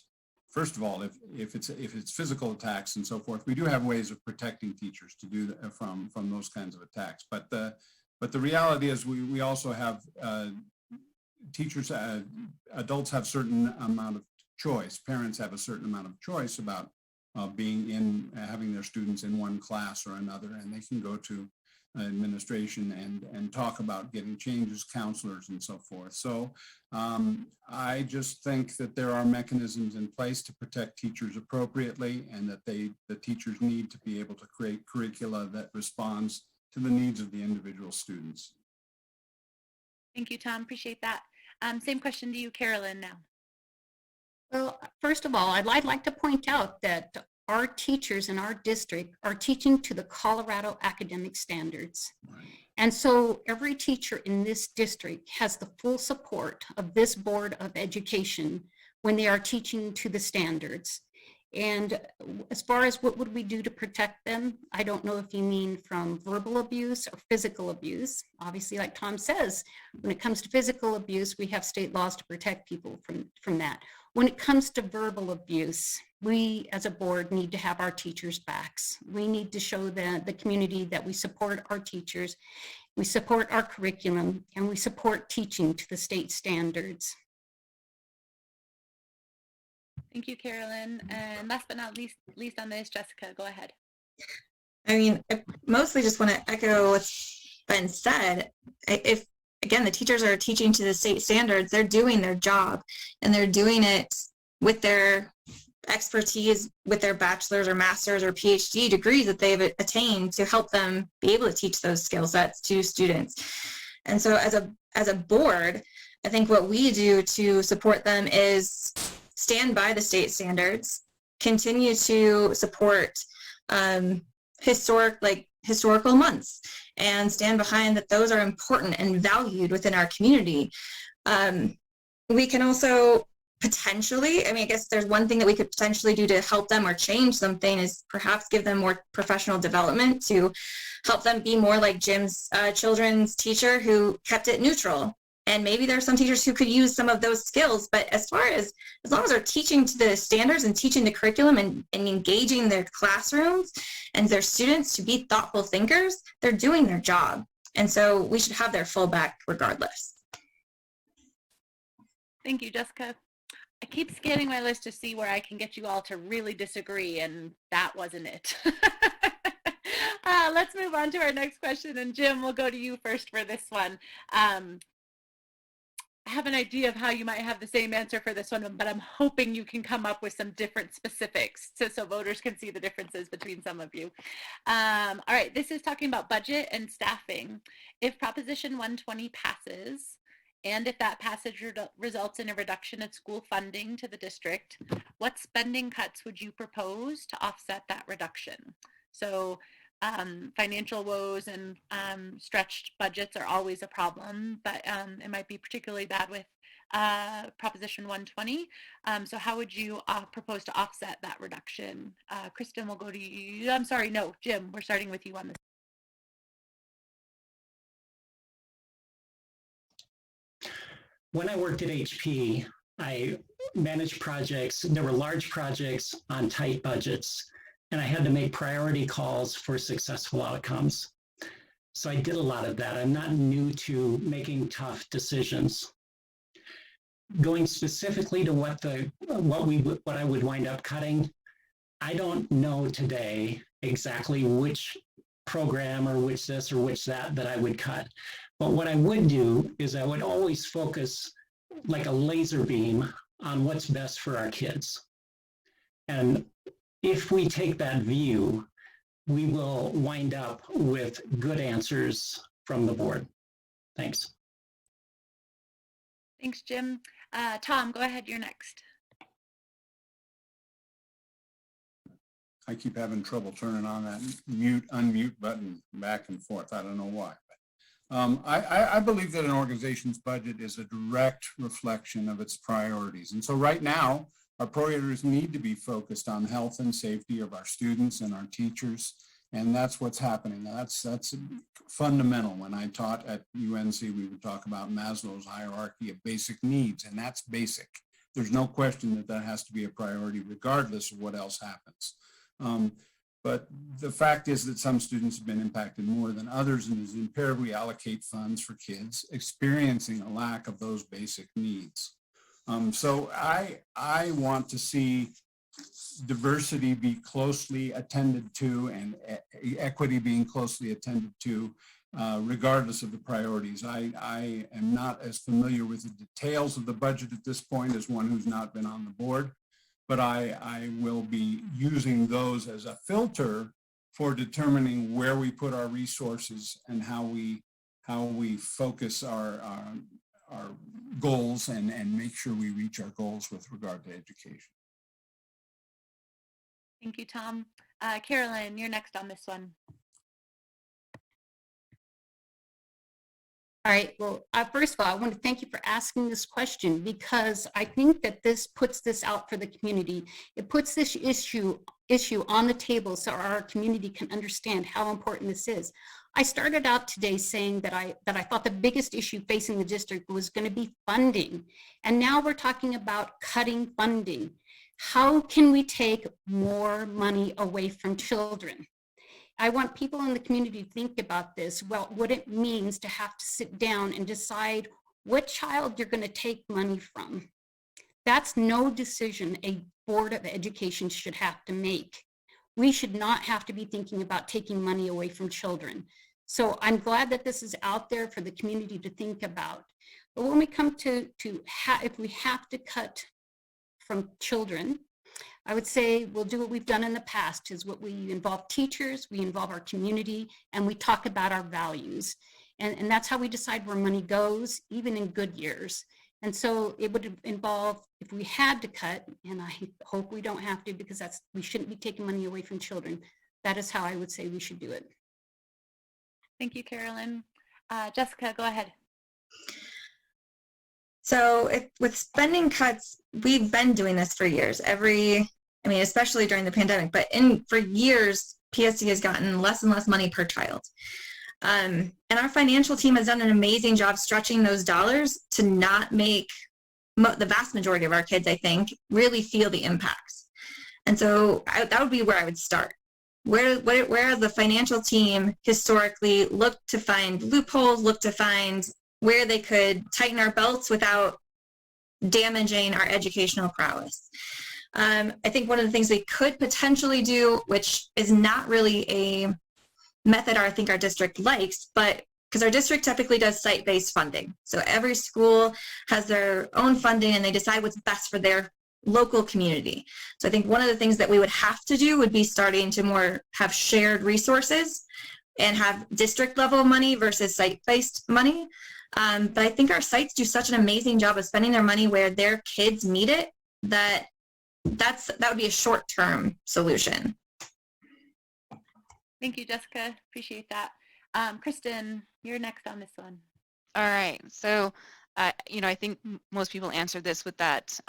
First of all, if it's physical attacks and so forth, we do have ways of protecting teachers to do that from those kinds of attacks. But the reality is we also have teachers, adults have certain amount of choice. Parents have a certain amount of choice about having their students in one class or another, and they can go to administration and talk about getting changes, counselors, and so forth. So I just think that there are mechanisms in place to protect teachers appropriately, and that the teachers need to be able to create curricula that responds to the needs of the individual students. Thank you, Tom. Appreciate that. Same question to you, Carolyn, now. Well, first of all, I'd like to point out that our teachers in our district are teaching to the Colorado academic standards. Right. And so every teacher in this district has the full support of this Board of Education when they are teaching to the standards. And as far as what would we do to protect them, I don't know if you mean from verbal abuse or physical abuse. Obviously, like Tom says, when it comes to physical abuse, we have state laws to protect people from that. When it comes to verbal abuse, we as a board need to have our teachers' backs. We need to show the community that we support our teachers, we support our curriculum, and we support teaching to the state standards. Thank you, Carolyn. And last but not least on this, Jessica, go ahead. I mean, I mostly just want to echo what's been said. If, again, the teachers are teaching to the state standards, they're doing their job, and they're doing it with their expertise, with their bachelor's or master's or PhD degrees that they've attained to help them be able to teach those skill sets to students. And so as a board, I think what we do to support them is stand by the state standards, continue to support historical months, and stand behind that those are important and valued within our community. We can also potentially, I mean, I guess there's one thing that we could potentially do to help them or change something is perhaps give them more professional development to help them be more like Jim's children's teacher who kept it neutral. And maybe there are some teachers who could use some of those skills, but as long as they're teaching to the standards and teaching the curriculum and engaging their classrooms and their students to be thoughtful thinkers, they're doing their job. And so we should have their full back regardless. Thank you, Jessica. I keep scanning my list to see where I can get you all to really disagree, and that wasn't it. Let's move on to our next question, and Jim, we'll go to you first for this one. I have an idea of how you might have the same answer for this one, but I'm hoping you can come up with some different specifics so voters can see the differences between some of you. All right, this is talking about budget and staffing. If Proposition 120 passes, and if that passage results in a reduction in school funding to the district, what spending cuts would you propose to offset that reduction? So financial woes and stretched budgets are always a problem, but it might be particularly bad with Proposition 120. So how would you propose to offset that reduction? Kristen, we'll go to you. I'm sorry, no, Jim, we're starting with you on this. When I worked at HP, I managed projects. There were large projects on tight budgets, and I had to make priority calls for successful outcomes. So I did a lot of that. I'm not new to making tough decisions. Going specifically to what I would wind up cutting, I don't know today exactly which program or which this or which that I would cut. But what I would do is I would always focus like a laser beam on what's best for our kids. And if we take that view, we will wind up with good answers from the board. Thanks. Thanks, Jim. Tom, go ahead, you're next. I keep having trouble turning on that mute, unmute button back and forth. I don't know why. I believe that an organization's budget is a direct reflection of its priorities. And so right now, our priorities need to be focused on health and safety of our students and our teachers. And that's what's happening. That's fundamental. When I taught at UNC, we would talk about Maslow's hierarchy of basic needs, and that's basic. There's no question that has to be a priority regardless of what else happens. But the fact is that some students have been impacted more than others, and it's imperative we allocate funds for kids experiencing a lack of those basic needs. So I want to see diversity be closely attended to and equity being closely attended to, regardless of the priorities. I am not as familiar with the details of the budget at this point as one who's not been on the board, but I will be using those as a filter for determining where we put our resources and how we focus our goals and make sure we reach our goals with regard to education. Thank you, Tom. Carolyn, you're next on this one. All right, well, first of all, I want to thank you for asking this question, because I think that this puts this out for the community. It puts this issue on the table so our community can understand how important this is. I started out today saying that I thought the biggest issue facing the district was going to be funding. And now we're talking about cutting funding. How can we take more money away from children? I want people in the community to think about this, well, what it means to have to sit down and decide what child you're going to take money from. That's no decision a Board of Education should have to make. We should not have to be thinking about taking money away from children. So I'm glad that this is out there for the community to think about. But when we come to if we have to cut from children, I would say we'll do what we've done in the past, is what we involve teachers, we involve our community, and we talk about our values. And that's how we decide where money goes, even in good years. And so it would involve, if we had to cut, and I hope we don't have to, because we shouldn't be taking money away from children. That is how I would say we should do it. Thank you, Carolyn. Jessica, go ahead. So with spending cuts, we've been doing this for years. Especially during the pandemic, but for years, PSC has gotten less and less money per child. And our financial team has done an amazing job stretching those dollars to not make the vast majority of our kids, I think, really feel the impacts. And so that would be where I would start. Where the financial team historically looked to find loopholes, looked to find where they could tighten our belts without damaging our educational prowess. I think one of the things we could potentially do, which is not really a method I think our district likes, but because our district typically does site-based funding. So every school has their own funding and they decide what's best for their local community. So I think one of the things that we would have to do would be starting to more have shared resources and have district level money versus site-based money. But I think our sites do such an amazing job of spending their money where their kids need it that would be a short-term solution. Thank you, Jessica. Appreciate that. Kristen, you're next on this one. All right. So, I think most people answered this with that,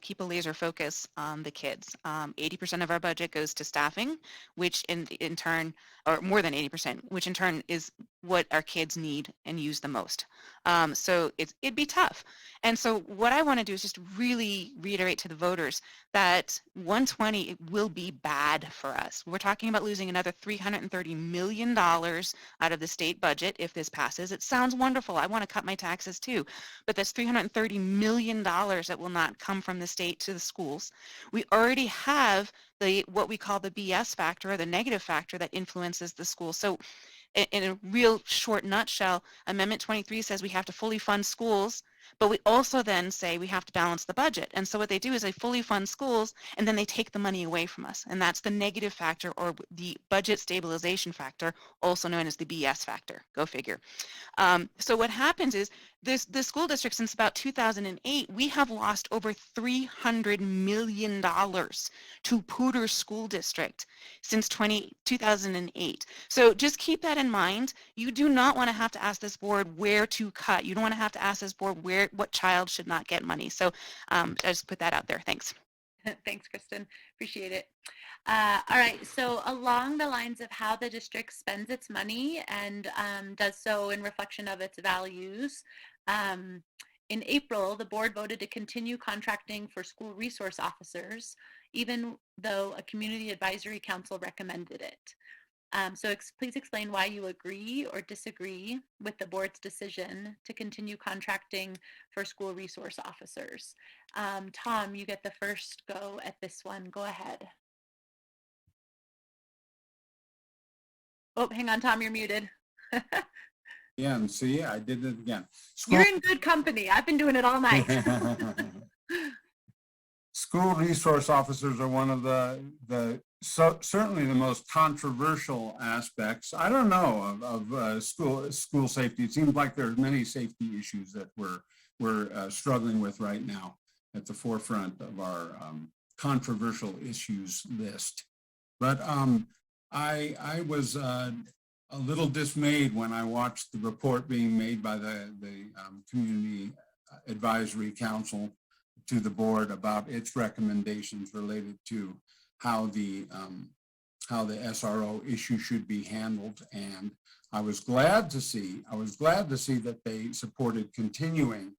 keep a laser focus on the kids. 80% of our budget goes to staffing, which in turn, or more than 80%, which in turn is what our kids need and use the most. So it'd be tough. And so what I want to do is just really reiterate to the voters that 120 will be bad for us. We're talking about losing another $330 million out of the state budget if this passes. It sounds wonderful. I want to cut my taxes too. But that's $330 million that will not come from the state to the schools. We already have what we call the BS factor, or the negative factor, that influences the school. So in a real short nutshell, Amendment 23 says we have to fully fund schools, but we also then say we have to balance the budget. And so what they do is they fully fund schools and then they take the money away from us. And that's the negative factor, or the budget stabilization factor, also known as the BS factor. Go figure. So what happens is the school district, since about 2008, we have lost over $300 million to Poudre School District since 2008. So just keep that in mind. You do not want to have to ask this board where to cut. You don't want to have to ask this board what child should not get money. So I just put that out there. Thanks. Thanks, Kristen. Appreciate it. All right. So along the lines of how the district spends its money and does so in reflection of its values, in April, the board voted to continue contracting for school resource officers, even though a community advisory council recommended it. So please explain why you agree or disagree with the board's decision to continue contracting for school resource officers. Tom, you get the first go at this one. Go ahead. Oh, hang on, Tom, you're muted. Yeah, and see, I did it again. You're in good company. I've been doing it all night. School resource officers are one of certainly the most controversial aspects. I don't know of school safety. It seems like there's many safety issues that we're struggling with right now at the forefront of our controversial issues list. But I was a little dismayed when I watched the report being made by the Community Advisory Council to the board about its recommendations related to how the SRO issue should be handled. And I was glad to see that they supported continuing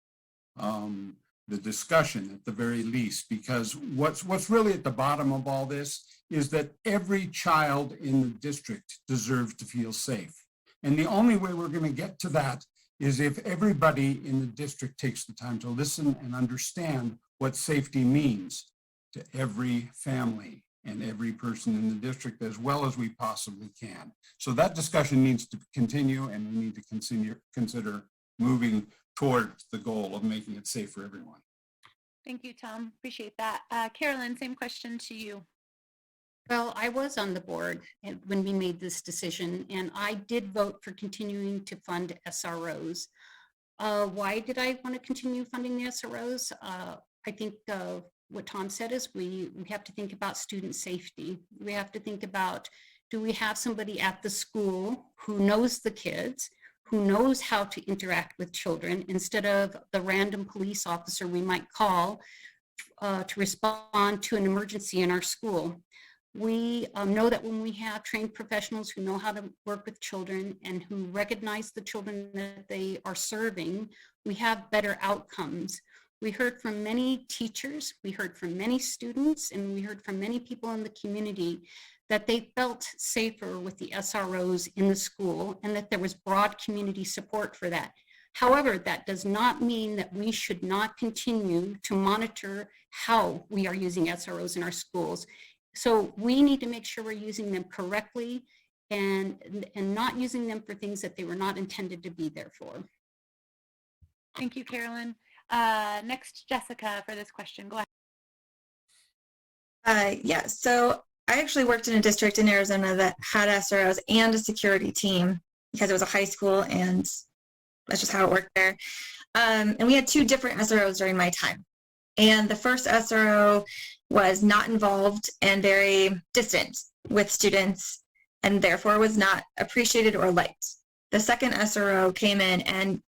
the discussion at the very least, because what's really at the bottom of all this is that every child in the district deserves to feel safe. And the only way we're going to get to that is if everybody in the district takes the time to listen and understand what safety means to every family and every person in the district as well as we possibly can. So that discussion needs to continue, and we need to consider moving towards the goal of making it safe for everyone. Thank you, Tom. Appreciate that. Carolyn, same question to you. Well, I was on the board when we made this decision, and I did vote for continuing to fund SROs. Why did I want to continue funding the SROs? I think what Tom said is we have to think about student safety. We have to think about, do we have somebody at the school who knows the kids, who knows how to interact with children, instead of the random police officer we might call to respond to an emergency in our school. We know that when we have trained professionals who know how to work with children and who recognize the children that they are serving, we have better outcomes. We heard from many teachers, we heard from many students, and we heard from many people in the community that they felt safer with the SROs in the school and that there was broad community support for that. However, that does not mean that we should not continue to monitor how we are using SROs in our schools. So we need to make sure we're using them correctly and not using them for things that they were not intended to be there for. Thank you, Carolyn. Next, Jessica, for this question. Go ahead. Yeah, so I actually worked in a district in Arizona that had SROs and a security team because it was a high school, and that's just how it worked there. And we had 2 different SROs during my time. And the first SRO was not involved and very distant with students, and therefore was not appreciated or liked. The second SRO came in and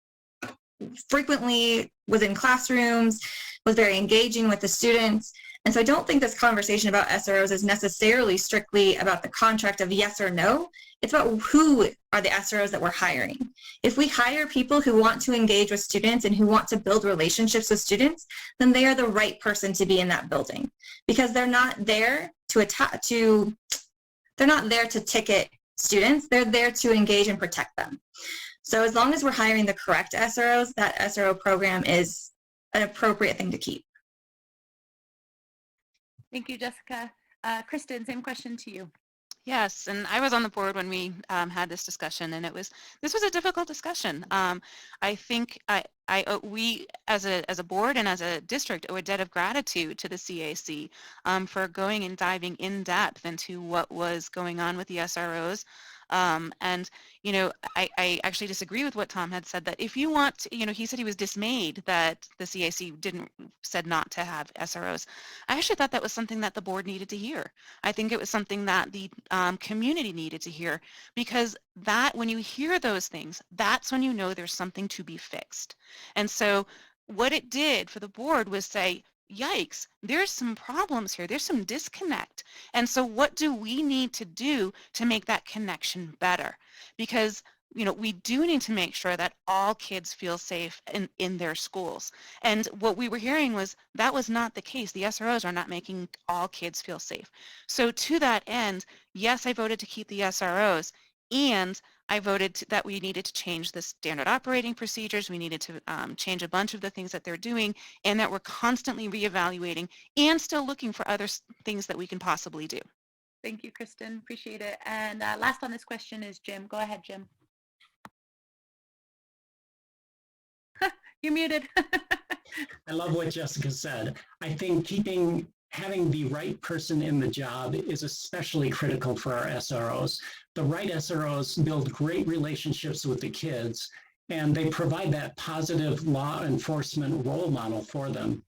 frequently was in classrooms, was very engaging with the students. And so I don't think this conversation about SROs is necessarily strictly about the contract of yes or no. It's about who are the SROs that we're hiring. If we hire people who want to engage with students and who want to build relationships with students, then they are the right person to be in that building, because they're not there they're not there to ticket students. They're there to engage and protect them. So as long as we're hiring the correct SROs, that SRO program is an appropriate thing to keep. Thank you, Jessica. Kristen, same question to you. Yes, and I was on the board when we had this discussion, and this was a difficult discussion. I think we as a board and as a district owe a debt of gratitude to the CAC for going and diving in depth into what was going on with the SROs. And, you know, I actually disagree with what Tom had said, that if you want, you know, he said he was dismayed that the CAC said not to have SROs. I actually thought that was something that the board needed to hear. I think it was something that the community needed to hear, because that when you hear those things, that's when you know there's something to be fixed. And so what it did for the board was say, yikes, there's some problems here. There's some disconnect. And so what do we need to do to make that connection better? Because, you know, we do need to make sure that all kids feel safe in their schools. And what we were hearing was that was not the case. The SROs are not making all kids feel safe. So to that end, yes, I voted to keep the SROs, and I voted that we needed to change the standard operating procedures. We needed to change a bunch of the things that they're doing, and that we're constantly reevaluating and still looking for other things that we can possibly do. Thank you, Kristen. Appreciate it. And last on this question is Jim. Go ahead, Jim. You're muted. I love what Jessica said. I think having the right person in the job is especially critical for our SROs. The right SROs build great relationships with the kids, and they provide that positive law enforcement role model for them.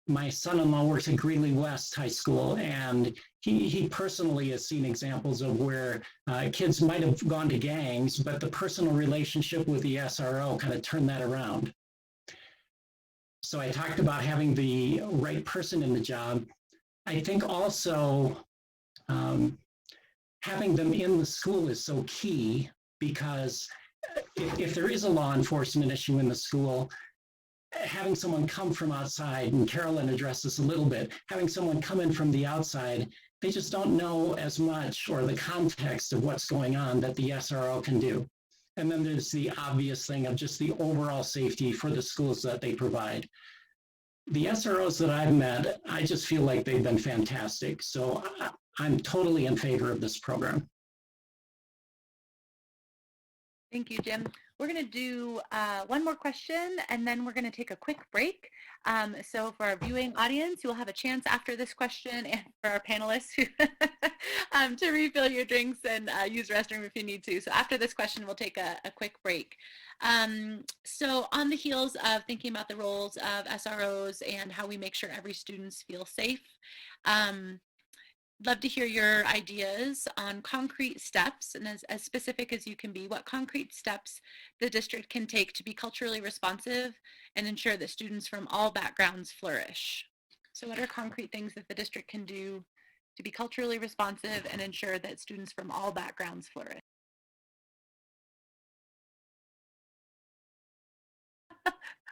My son-in-law works at Greeley West High School, and he personally has seen examples of where kids might have gone to gangs, but the personal relationship with the SRO kind of turned that around. So I talked about having the right person in the job. I think also having them in the school is so key, because if there is a law enforcement issue in the school, having someone come from outside, and Carolyn addressed this a little bit, having someone come in from the outside, they just don't know as much or the context of what's going on that the SRO can do. And then there's the obvious thing of just the overall safety for the schools that they provide. The SROs that I've met, I just feel like they've been fantastic. So I'm totally in favor of this program. Thank you, Jim. We're going to do one more question, and then we're going to take a quick break. So for our viewing audience, you'll have a chance after this question, and for our panelists to refill your drinks and use the restroom if you need to. So after this question, we'll take a quick break. So on the heels of thinking about the roles of SROs and how we make sure every student feels safe, love to hear your ideas on concrete steps, and as specific as you can be, what concrete steps the district can take to be culturally responsive and ensure that students from all backgrounds flourish. So what are concrete things that the district can do to be culturally responsive and ensure that students from all backgrounds flourish?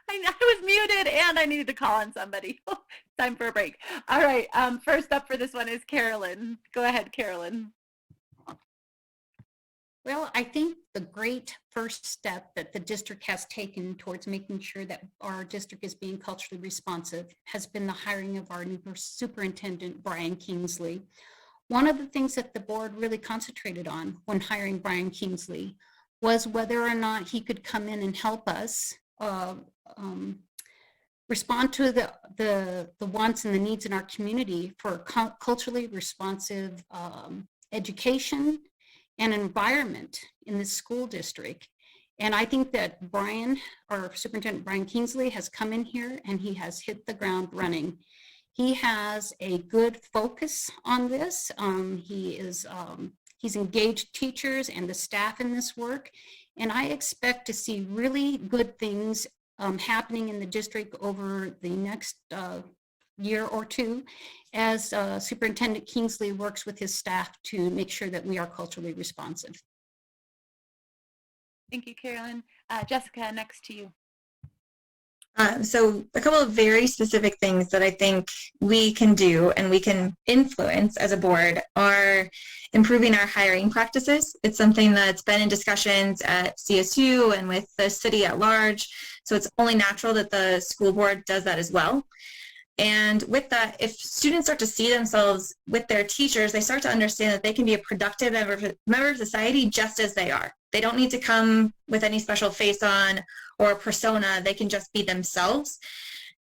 I was muted and I needed to call on somebody. Time for a break. All right. First up for this one is Carolyn. Go ahead, Carolyn. Well, I think the great first step that the district has taken towards making sure that our district is being culturally responsive has been the hiring of our new superintendent, Brian Kingsley. One of the things that the board really concentrated on when hiring Brian Kingsley was whether or not he could come in and help us respond to the wants and the needs in our community for culturally responsive education and environment in the school district. And I think that Brian, our Superintendent Brian Kingsley, has come in here and he has hit the ground running. He has a good focus on this. He's engaged teachers and the staff in this work. And I expect to see really good things happening in the district over the next year or two as Superintendent Kingsley works with his staff to make sure that we are culturally responsive. Thank you, Carolyn. Jessica, next to you. So a couple of very specific things that I think we can do and we can influence as a board are improving our hiring practices. It's something that's been in discussions at CSU and with the city at large. So it's only natural that the school board does that as well. And with that, if students start to see themselves with their teachers, they start to understand that they can be a productive member of society just as they are. They don't need to come with any special face on or persona. They can just be themselves.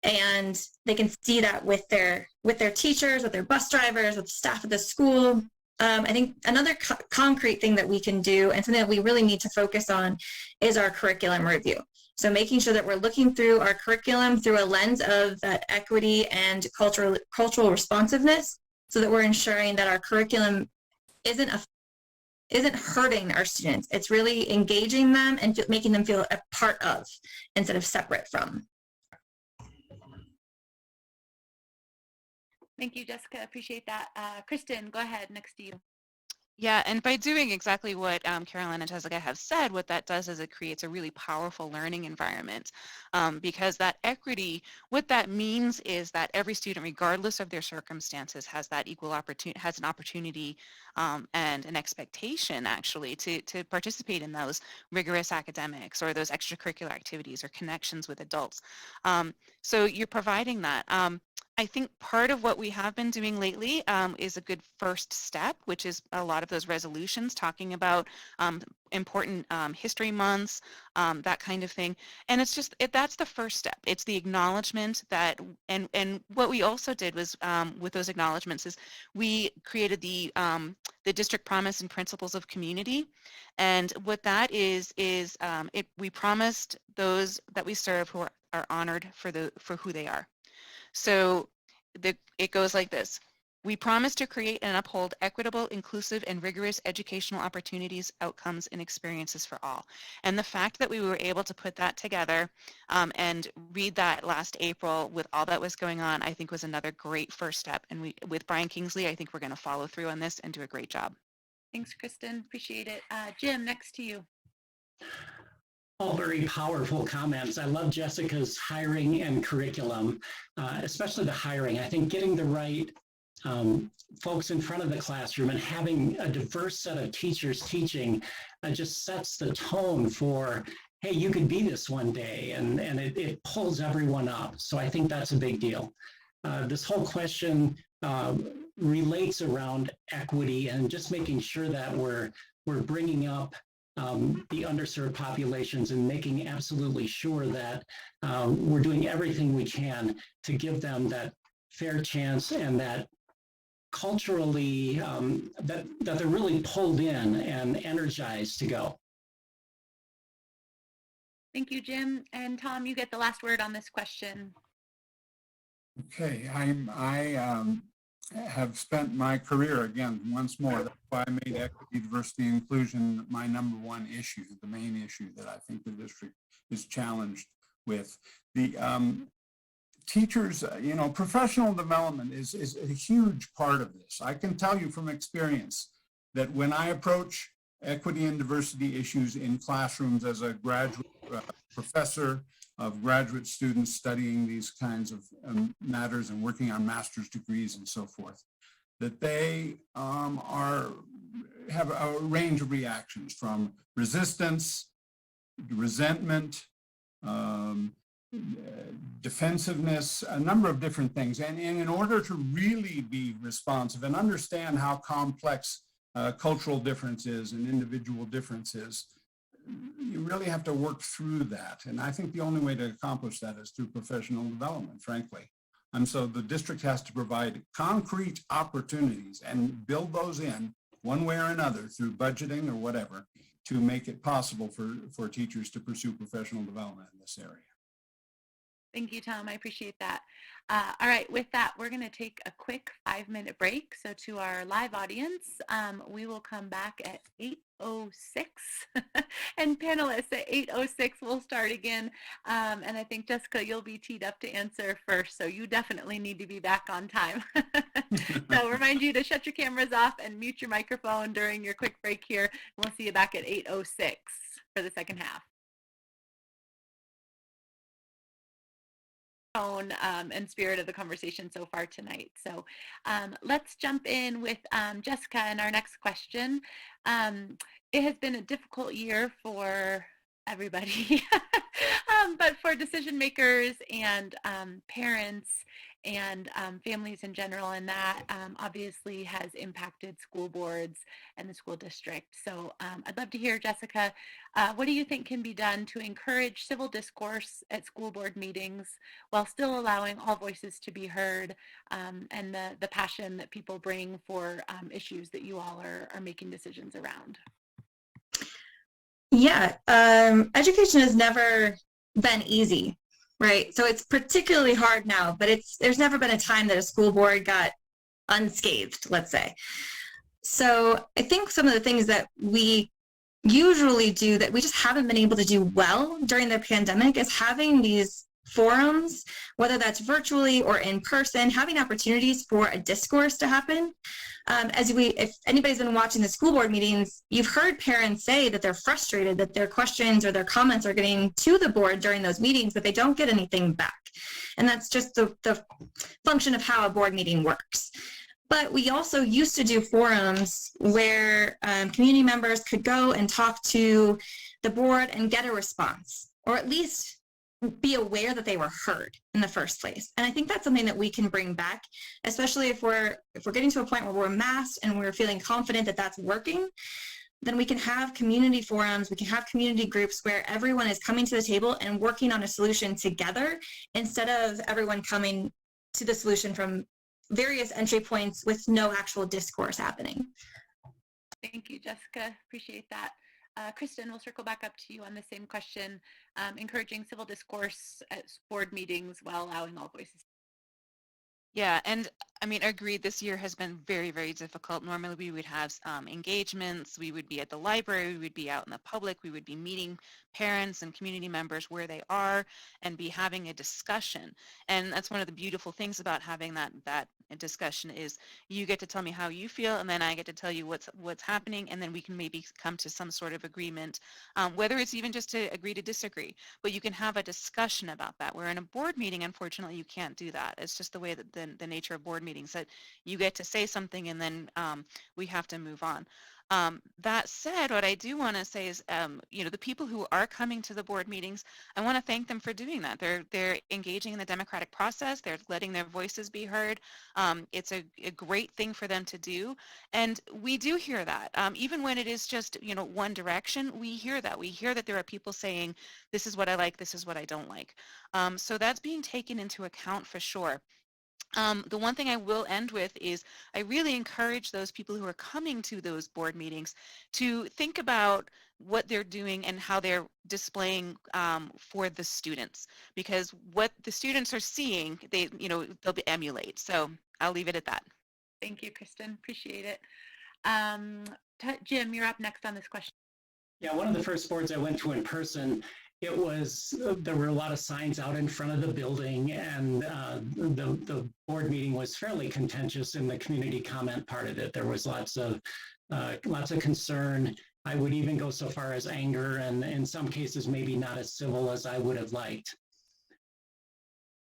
And they can see that with their teachers, with their bus drivers, with staff at the school. I think another concrete thing that we can do and something that we really need to focus on is our curriculum review. So making sure that we're looking through our curriculum through a lens of that equity and cultural responsiveness, so that we're ensuring that our curriculum isn't hurting our students. It's really engaging them and making them feel a part of instead of separate from. Thank you, Jessica. Appreciate that. Kristen, go ahead. Next to you. Yeah, and by doing exactly what Carolyn and Jessica have said, what that does is it creates a really powerful learning environment, because that equity, what that means is that every student, regardless of their circumstances, has that equal opportunity, has an opportunity and an expectation actually to participate in those rigorous academics or those extracurricular activities or connections with adults. So you're providing that. I think part of what we have been doing lately is a good first step, which is a lot of those resolutions talking about important history months, that kind of thing. And it's just, that's the first step. It's the acknowledgement that, and what we also did was with those acknowledgements is we created the district promise and principles of community. And what that is we promised those that we serve who are honored for who they are. So it goes like this. We promise to create and uphold equitable, inclusive, and rigorous educational opportunities, outcomes, and experiences for all. And the fact that we were able to put that together and read that last April with all that was going on, I think was another great first step. And with Brian Kingsley, I think we're going to follow through on this and do a great job. Thanks, Kristen. Appreciate it. Jim, next to you. All very powerful comments. I love Jessica's hiring and curriculum, especially the hiring. I think getting the right folks in front of the classroom and having a diverse set of teachers teaching just sets the tone for, hey, you could be this one day, and it pulls everyone up. So I think that's a big deal. This whole question relates around equity and just making sure that we're bringing up the underserved populations and making absolutely sure that we're doing everything we can to give them that fair chance and that culturally, that they're really pulled in and energized to go. Thank you, Jim. And Tom, you get the last word on this question. Okay, I have spent my career, again, once more, that's why I made equity, diversity, and inclusion my number one issue, the main issue that I think the district is challenged with. The teachers, professional development is a huge part of this. I can tell you from experience that when I approach equity and diversity issues in classrooms as a graduate professor of graduate students studying these kinds of matters and working on master's degrees and so forth, that they have a range of reactions from resistance, resentment, defensiveness, a number of different things. And in order to really be responsive and understand how complex cultural differences and individual differences, you really have to work through that. And I think the only way to accomplish that is through professional development, frankly. And so the district has to provide concrete opportunities and build those in one way or another through budgeting or whatever to make it possible for teachers to pursue professional development in this area. Thank you, Tom. I appreciate that. All right, with that, we're going to take a quick 5-minute break. So to our live audience, we will come back at 8:06. And panelists, at 8:06, we'll start again. And I think, Jessica, you'll be teed up to answer first. So you definitely need to be back on time. So remind you to shut your cameras off and mute your microphone during your quick break here. We'll see you back at 8:06 for the second half. Tone and spirit of the conversation so far tonight. So let's jump in with Jessica and our next question. It has been a difficult year for everybody, but for decision makers and parents and families in general, and that obviously has impacted school boards and the school district. So I'd love to hear, Jessica, what do you think can be done to encourage civil discourse at school board meetings while still allowing all voices to be heard, and the passion that people bring for issues that you all are making decisions around? Yeah, education has never been easy, right? So it's particularly hard now, but there's never been a time that a school board got unscathed, let's say. So I think some of the things that we usually do that we just haven't been able to do well during the pandemic is having these forums, whether that's virtually or in person, having opportunities for a discourse to happen. If anybody's been watching the school board meetings, you've heard parents say that they're frustrated that their questions or their comments are getting to the board during those meetings, but they don't get anything back. And that's just the function of how a board meeting works. But we also used to do forums where community members could go and talk to the board and get a response, or at least be aware that they were heard in the first place. And I think that's something that we can bring back, especially if we're getting to a point where we're masked and we're feeling confident that that's working. Then we can have community forums, we can have community groups where everyone is coming to the table and working on a solution together, instead of everyone coming to the solution from various entry points with no actual discourse happening. Thank you, Jessica. Appreciate that. Kristen, we'll circle back up to you on the same question, encouraging civil discourse at board meetings while allowing all voices. Yeah, and I mean, agreed, this year has been very, very difficult. Normally we would have engagements, we would be at the library, we would be out in the public, we would be meeting parents and community members where they are and be having a discussion. And that's one of the beautiful things about having that discussion is you get to tell me how you feel, and then I get to tell you what's happening, and then we can maybe come to some sort of agreement, whether it's even just to agree to disagree. But you can have a discussion about that, where in a board meeting, unfortunately, you can't do that. It's just the way that the nature of board meetings, that you get to say something and then we have to move on. That said, what I do want to say is, the people who are coming to the board meetings, I want to thank them for doing that. They're engaging in the democratic process. They're letting their voices be heard. It's a great thing for them to do, and we do hear that. Even when it is just one direction, we hear that. We hear that there are people saying, "This is what I like. This is what I don't like." So that's being taken into account for sure. The one thing I will end with is I really encourage those people who are coming to those board meetings to think about what they're doing and how they're displaying for the students, because what the students are seeing, they'll emulate. So I'll leave it at that. Thank you, Kristen. Appreciate it. Jim, you're up next on this question. Yeah, one of the first boards I went to in person, there were a lot of signs out in front of the building, and the board meeting was fairly contentious in the community comment part of it. There was lots of concern. I would even go so far as anger, and in some cases, maybe not as civil as I would have liked.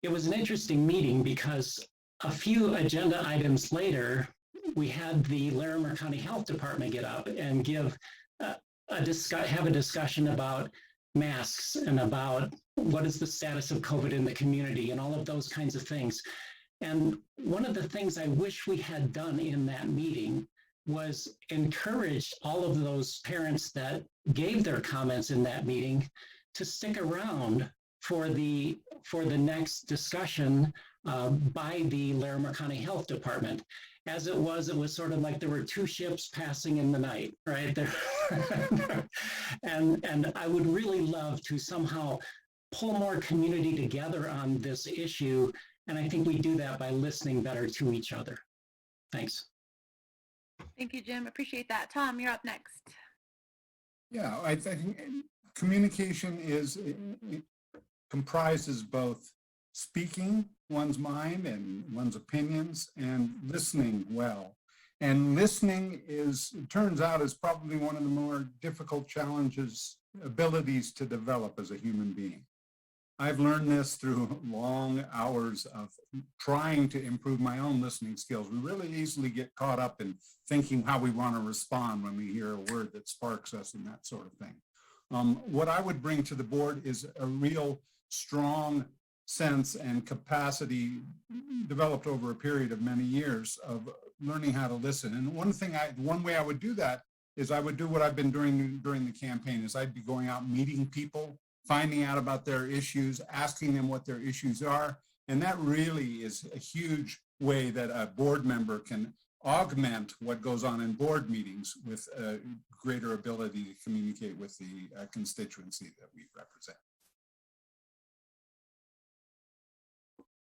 It was an interesting meeting because a few agenda items later, we had the Larimer County Health Department get up and give have a discussion about masks and about what is the status of COVID in the community and all of those kinds of things. And one of the things I wish we had done in that meeting was encourage all of those parents that gave their comments in that meeting to stick around for the next discussion by the Larimer County Health Department. As it was sort of like there were two ships passing in the night, right? and I would really love to somehow pull more community together on this issue. And I think we do that by listening better to each other. Thanks. Thank you, Jim. Appreciate that. Tom, you're up next. Yeah, I think communication comprises both speaking one's mind and one's opinions and listening well. And listening it turns out, is probably one of the more difficult abilities to develop as a human being. I've learned this through long hours of trying to improve my own listening skills. We really easily get caught up in thinking how we want to respond when we hear a word that sparks us and that sort of thing. What I would bring to the board is a real strong sense and capacity developed over a period of many years of learning how to listen. And one way I would do that is I would do what I've been doing during the campaign, is I'd be going out meeting people, finding out about their issues, asking them what their issues are. And that really is a huge way that a board member can augment what goes on in board meetings with a greater ability to communicate with the constituency that we represent.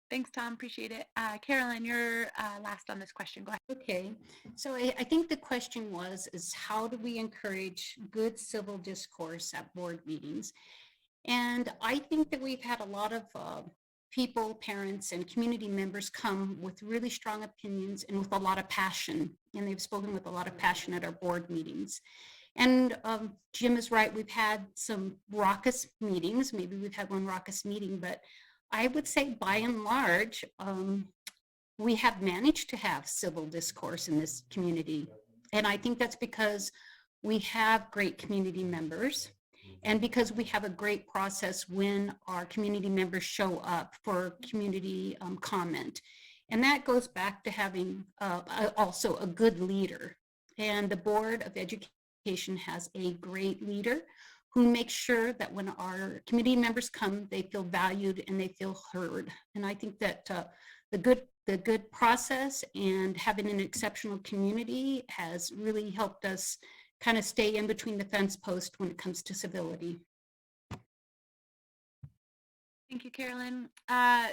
Thanks, Tom. Appreciate it. Carolyn, you're last on this question. Go ahead. Okay, so I think the question is how do we encourage good civil discourse at board meetings? And I think that we've had a lot of people, parents, and community members come with really strong opinions and with a lot of passion. And they've spoken with a lot of passion at our board meetings. And Jim is right, we've had some raucous meetings. Maybe we've had one raucous meeting, but I would say by and large, we have managed to have civil discourse in this community. And I think that's because we have great community members, and because we have a great process when our community members show up for community comment. And that goes back to having also a good leader. And the Board of Education has a great leader who makes sure that when our community members come, they feel valued and they feel heard. And I think that the good process and having an exceptional community has really helped us kind of stay in between the fence posts when it comes to civility. Thank you, Carolyn.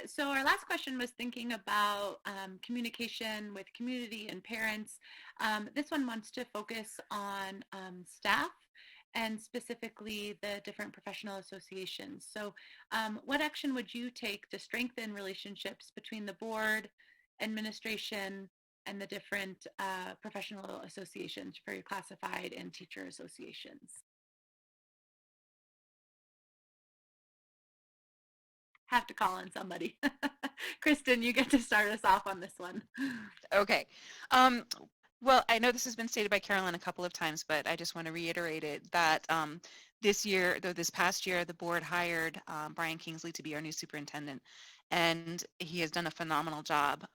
So our last question was thinking about communication with community and parents. This one wants to focus on staff and specifically the different professional associations. So what action would you take to strengthen relationships between the board, administration, and the different professional associations for your classified and teacher associations? Have to call on somebody. Kristen, you get to start us off on this one. Okay. Well, I know this has been stated by Carolyn a couple of times, but I just want to reiterate it that this past year, the board hired Brian Kingsley to be our new superintendent, and he has done a phenomenal job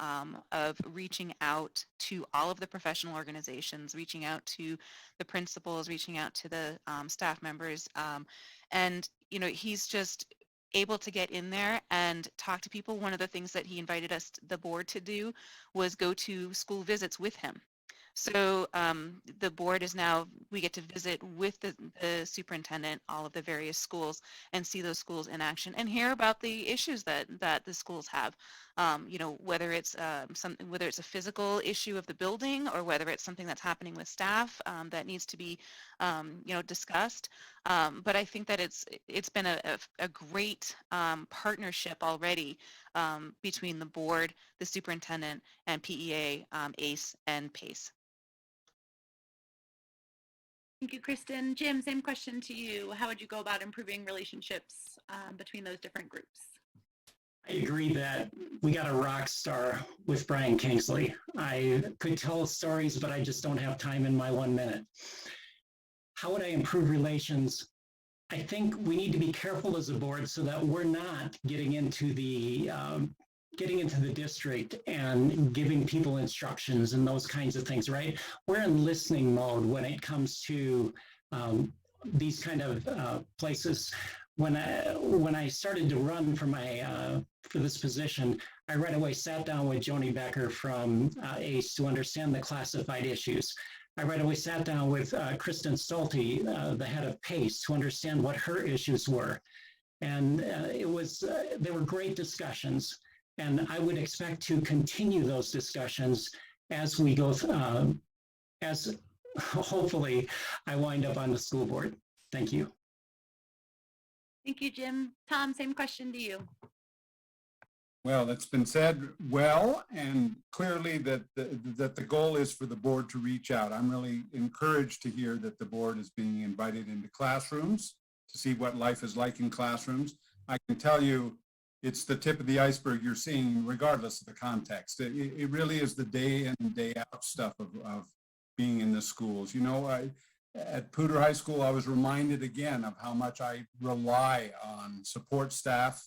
of reaching out to all of the professional organizations, reaching out to the principals, reaching out to the staff members, and he's just able to get in there and talk to people. One of the things that he invited us, the board, to do was go to school visits with him. So the board is now, we get to visit with the superintendent, all of the various schools, and see those schools in action and hear about the issues that the schools have. Whether it's whether it's a physical issue of the building or whether it's something that's happening with staff that needs to be, discussed. But I think that it's been a great partnership already between the board, the superintendent, and PEA, ACE, and PACE. Thank you, Kristen. Jim, same question to you. How would you go about improving relationships between those different groups? I agree that we got a rock star with Brian Kingsley. I could tell stories, but I just don't have time in my 1 minute. How would I improve relations? I think we need to be careful as a board so that we're not getting into the district and giving people instructions and those kinds of things, right? We're in listening mode when it comes to these kind of places. When I started to run for this position, I right away sat down with Joni Becker from ACE to understand the classified issues. I right away sat down with Kristen Stolte, the head of PACE, to understand what her issues were. And they were great discussions. And I would expect to continue those discussions as we go, as hopefully I wind up on the school board. Thank you. Thank you, Jim. Tom, same question to you. Well, it's been said well and clearly that the goal is for the board to reach out. I'm really encouraged to hear that the board is being invited into classrooms to see what life is like in classrooms. I can tell you it's the tip of the iceberg you're seeing regardless of the context. It really is the day in and day out stuff of being in the schools. At Poudre High School, I was reminded again of how much I rely on support staff,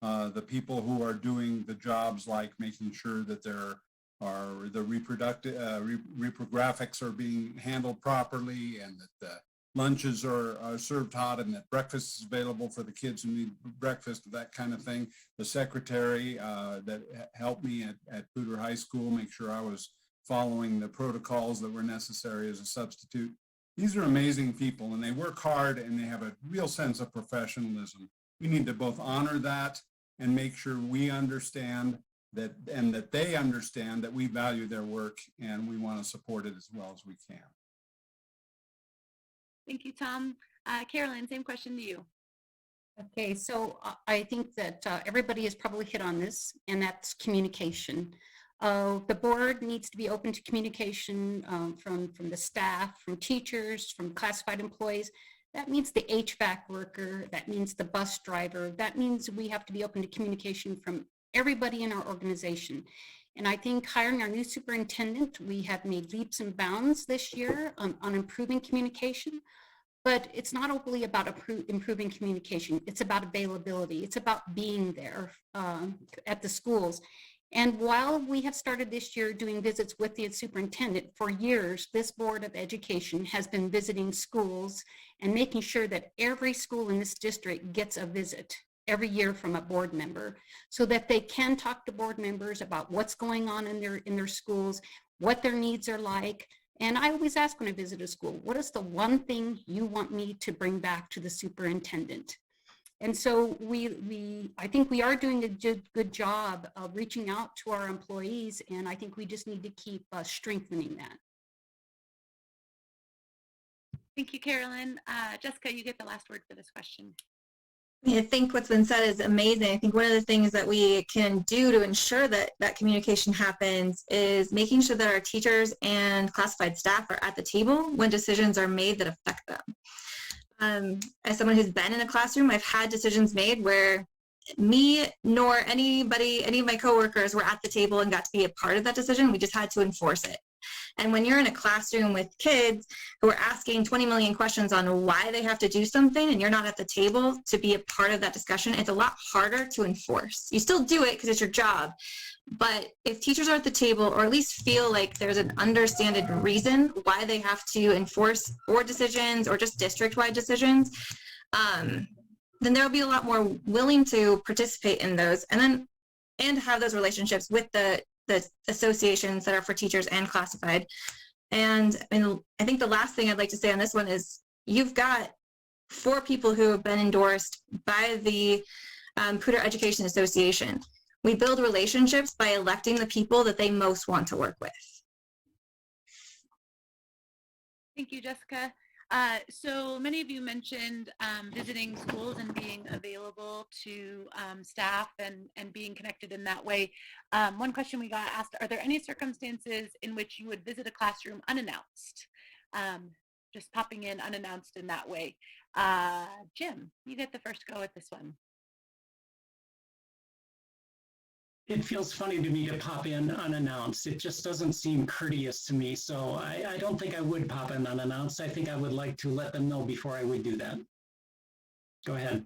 the people who are doing the jobs like making sure that the reprographics are being handled properly and that the lunches are served hot and that breakfast is available for the kids who need breakfast, that kind of thing. The secretary that helped me at Poudre High School make sure I was following the protocols that were necessary as a substitute. These are amazing people and they work hard and they have a real sense of professionalism. We need to both honor that and make sure we understand that and that they understand that we value their work and we want to support it as well as we can. Thank you, Tom. Carolyn, same question to you. Okay, so I think that everybody has probably hit on this, and that's communication. The board needs to be open to communication from the staff, from teachers, from classified employees. That means the HVAC worker, that means the bus driver, that means we have to be open to communication from everybody in our organization. And I think hiring our new superintendent, we have made leaps and bounds this year on improving communication, but it's not only about improving communication, it's about availability, it's about being there at the schools. And while we have started this year doing visits with the superintendent, for years, this Board of Education has been visiting schools and making sure that every school in this district gets a visit every year from a board member so that they can talk to board members about what's going on in their schools, what their needs are like. And I always ask when I visit a school, what is the one thing you want me to bring back to the superintendent? And so I think we are doing a good job of reaching out to our employees, and I think we just need to keep strengthening that. Thank you, Carolyn. Jessica, you get the last word for this question. I think what's been said is amazing. I think one of the things that we can do to ensure that that communication happens is making sure that our teachers and classified staff are at the table when decisions are made that affect them. As someone who's been in a classroom, I've had decisions made where me nor any of my coworkers were at the table and got to be a part of that decision. We just had to enforce it. And when you're in a classroom with kids who are asking 20 million questions on why they have to do something and you're not at the table to be a part of that discussion, it's a lot harder to enforce. You still do it because it's your job. But if teachers are at the table, or at least feel like there's an understood reason why they have to enforce board decisions or just district-wide decisions, then there'll be a lot more willing to participate in those, and have those relationships with the associations that are for teachers and classified. And I think the last thing I'd like to say on this one is you've got 4 people who have been endorsed by the Poudre Education Association. We build relationships by electing the people that they most want to work with. Thank you, Jessica. So many of you mentioned visiting schools and being available to staff and being connected in that way. One question we got asked, are there any circumstances in which you would visit a classroom unannounced? Just popping in unannounced in that way. Jim, you get the first go at this one. It feels funny to me to pop in unannounced. It just doesn't seem courteous to me. So I don't think I would pop in unannounced. I think I would like to let them know before I would do that. Go ahead.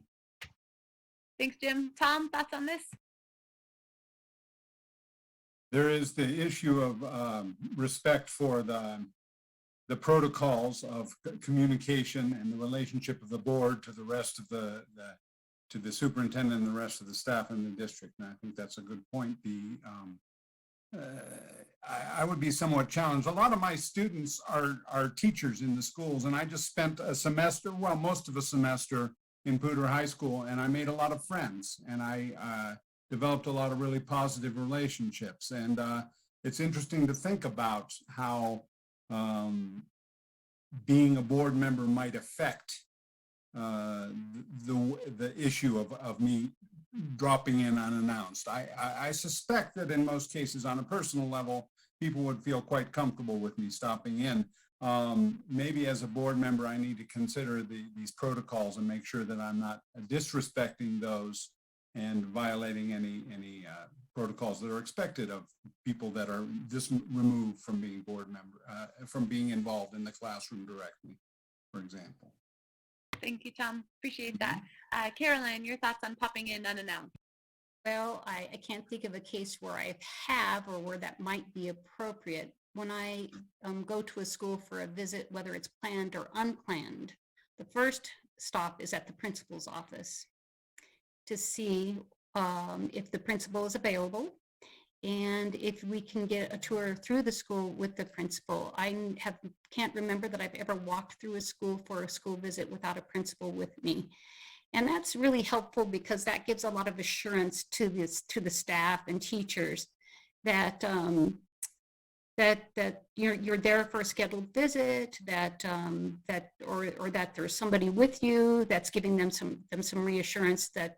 Thanks, Jim. Tom, thoughts on this? There is the issue of respect for the protocols of communication and the relationship of the board to the rest of to the superintendent and the rest of the staff in the district. And I think that's a good point. I would be somewhat challenged. A lot of my students are teachers in the schools, and I just spent a semester, well, most of a semester in Poudre High School, and I made a lot of friends, and I developed a lot of really positive relationships. And it's interesting to think about how being a board member might affect the issue of me dropping in unannounced. I suspect that in most cases, on a personal level, people would feel quite comfortable with me stopping in. Maybe as a board member, I need to consider these protocols and make sure that I'm not disrespecting those and violating any protocols that are expected of people that are just removed from being board member, from being involved in the classroom directly, for example. Thank you, Tom. Appreciate that. Caroline, your thoughts on popping in unannounced? Well, I can't think of a case where I have or where that might be appropriate. When I go to a school for a visit, whether it's planned or unplanned, the first stop is at the principal's office to see if the principal is available and if we can get a tour through the school with the principal. I can't remember that I've ever walked through a school for a school visit without a principal with me. And that's really helpful because that gives a lot of assurance to the staff and teachers that that you're there for a scheduled visit, that there's somebody with you that's giving them some reassurance that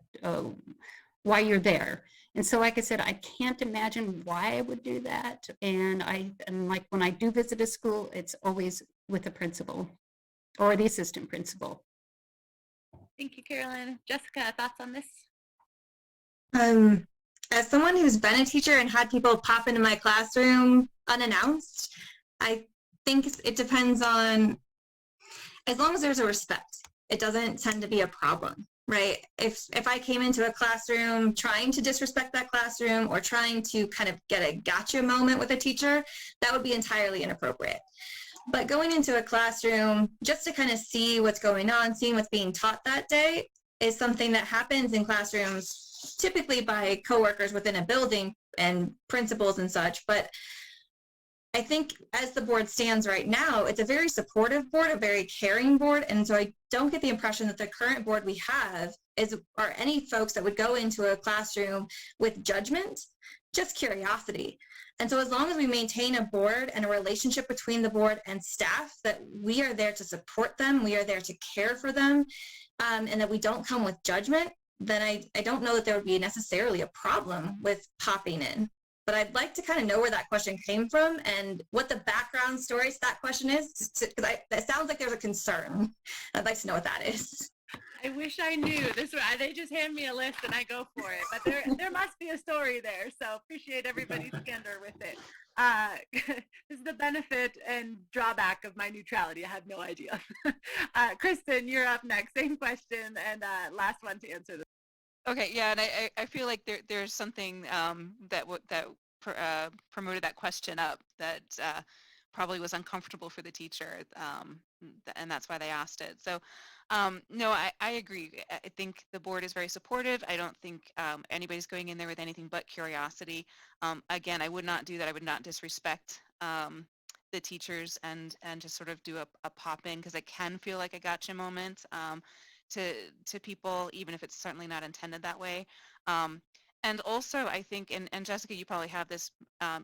why you're there. And so, like I said, I can't imagine why I would do that. And like when I do visit a school, it's always with the principal or the assistant principal. Thank you, Caroline. Jessica, thoughts on this? As someone who's been a teacher and had people pop into my classroom unannounced, I think it depends on, as long as there's a respect, it doesn't tend to be a problem, right? If I came into a classroom trying to disrespect that classroom or trying to kind of get a gotcha moment with a teacher, that would be entirely inappropriate. But going into a classroom just to kind of see what's going on, seeing what's being taught that day is something that happens in classrooms typically by coworkers within a building and principals and such. But I think as the board stands right now, it's a very supportive board, a very caring board. And so I don't get the impression that the current board we have are any folks that would go into a classroom with judgment, just curiosity. And so as long as we maintain a board and a relationship between the board and staff, that we are there to support them, we are there to care for them, and that we don't come with judgment, then I don't know that there would be necessarily a problem with popping in. But I'd like to kind of know where that question came from and what the background story to that question is, because that sounds like there's a concern. I'd like to know what that is. I wish I knew. They just hand me a list and I go for it. But there must be a story there. So appreciate everybody's candor with it. this is the benefit and drawback of my neutrality. I have no idea. Kristen, you're up next. Same question and last one to answer this. Okay, yeah, and I feel like there's something that promoted that question up that probably was uncomfortable for the teacher, and that's why they asked it. So, no, I agree. I think the board is very supportive. I don't think anybody's going in there with anything but curiosity. Again, I would not do that. I would not disrespect the teachers and just sort of do a pop in, because it can feel like a gotcha moment. To people, even if it's certainly not intended that way. And also, I think, and Jessica, you probably have this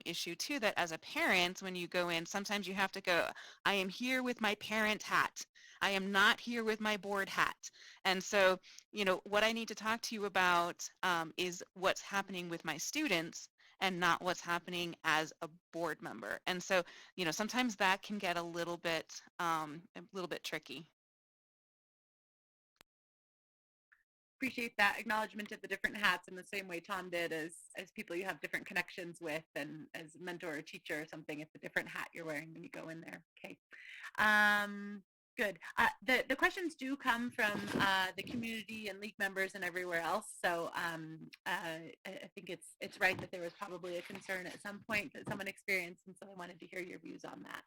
issue too, that as a parent, when you go in, sometimes you have to go, I am here with my parent hat. I am not here with my board hat. And so, what I need to talk to you about is what's happening with my students and not what's happening as a board member. And so, sometimes that can get a little bit tricky. Appreciate that acknowledgement of the different hats in the same way Tom did as people you have different connections with, and as a mentor or teacher or something, it's a different hat you're wearing when you go in there. Okay. Good. The questions do come from the community and league members and everywhere else. So I think it's right that there was probably a concern at some point that someone experienced, and so I wanted to hear your views on that.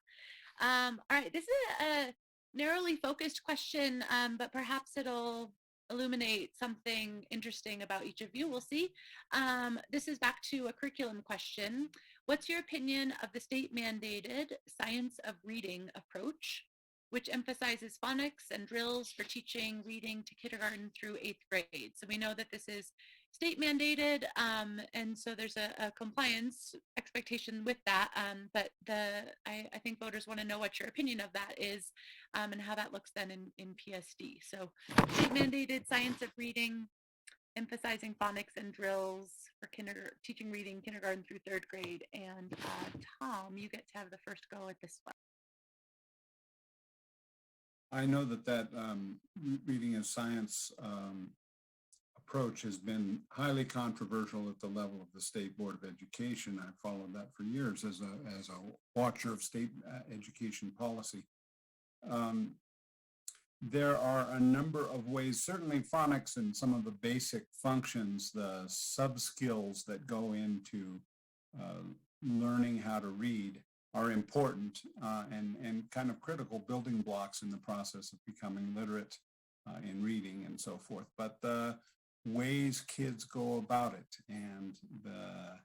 All right, this is a narrowly focused question, but perhaps it'll illuminate something interesting about each of you. We'll see. This is back to a curriculum question. What's your opinion of the state-mandated science of reading approach, which emphasizes phonics and drills for teaching reading to kindergarten through 8th grade? So we know that this is state mandated, and so there's a compliance expectation with that, but I think voters want to know what your opinion of that is, and how that looks then in PSD. So state mandated science of reading, emphasizing phonics and drills for teaching reading kindergarten through 3rd grade. And Tom, you get to have the first go at this one. I know that reading as science approach has been highly controversial at the level of the State Board of Education. I followed that for years as a watcher of state education policy. There are a number of ways, certainly phonics and some of the basic functions, the sub-skills that go into learning how to read are important and kind of critical building blocks in the process of becoming literate in reading and so forth. But the ways kids go about it and the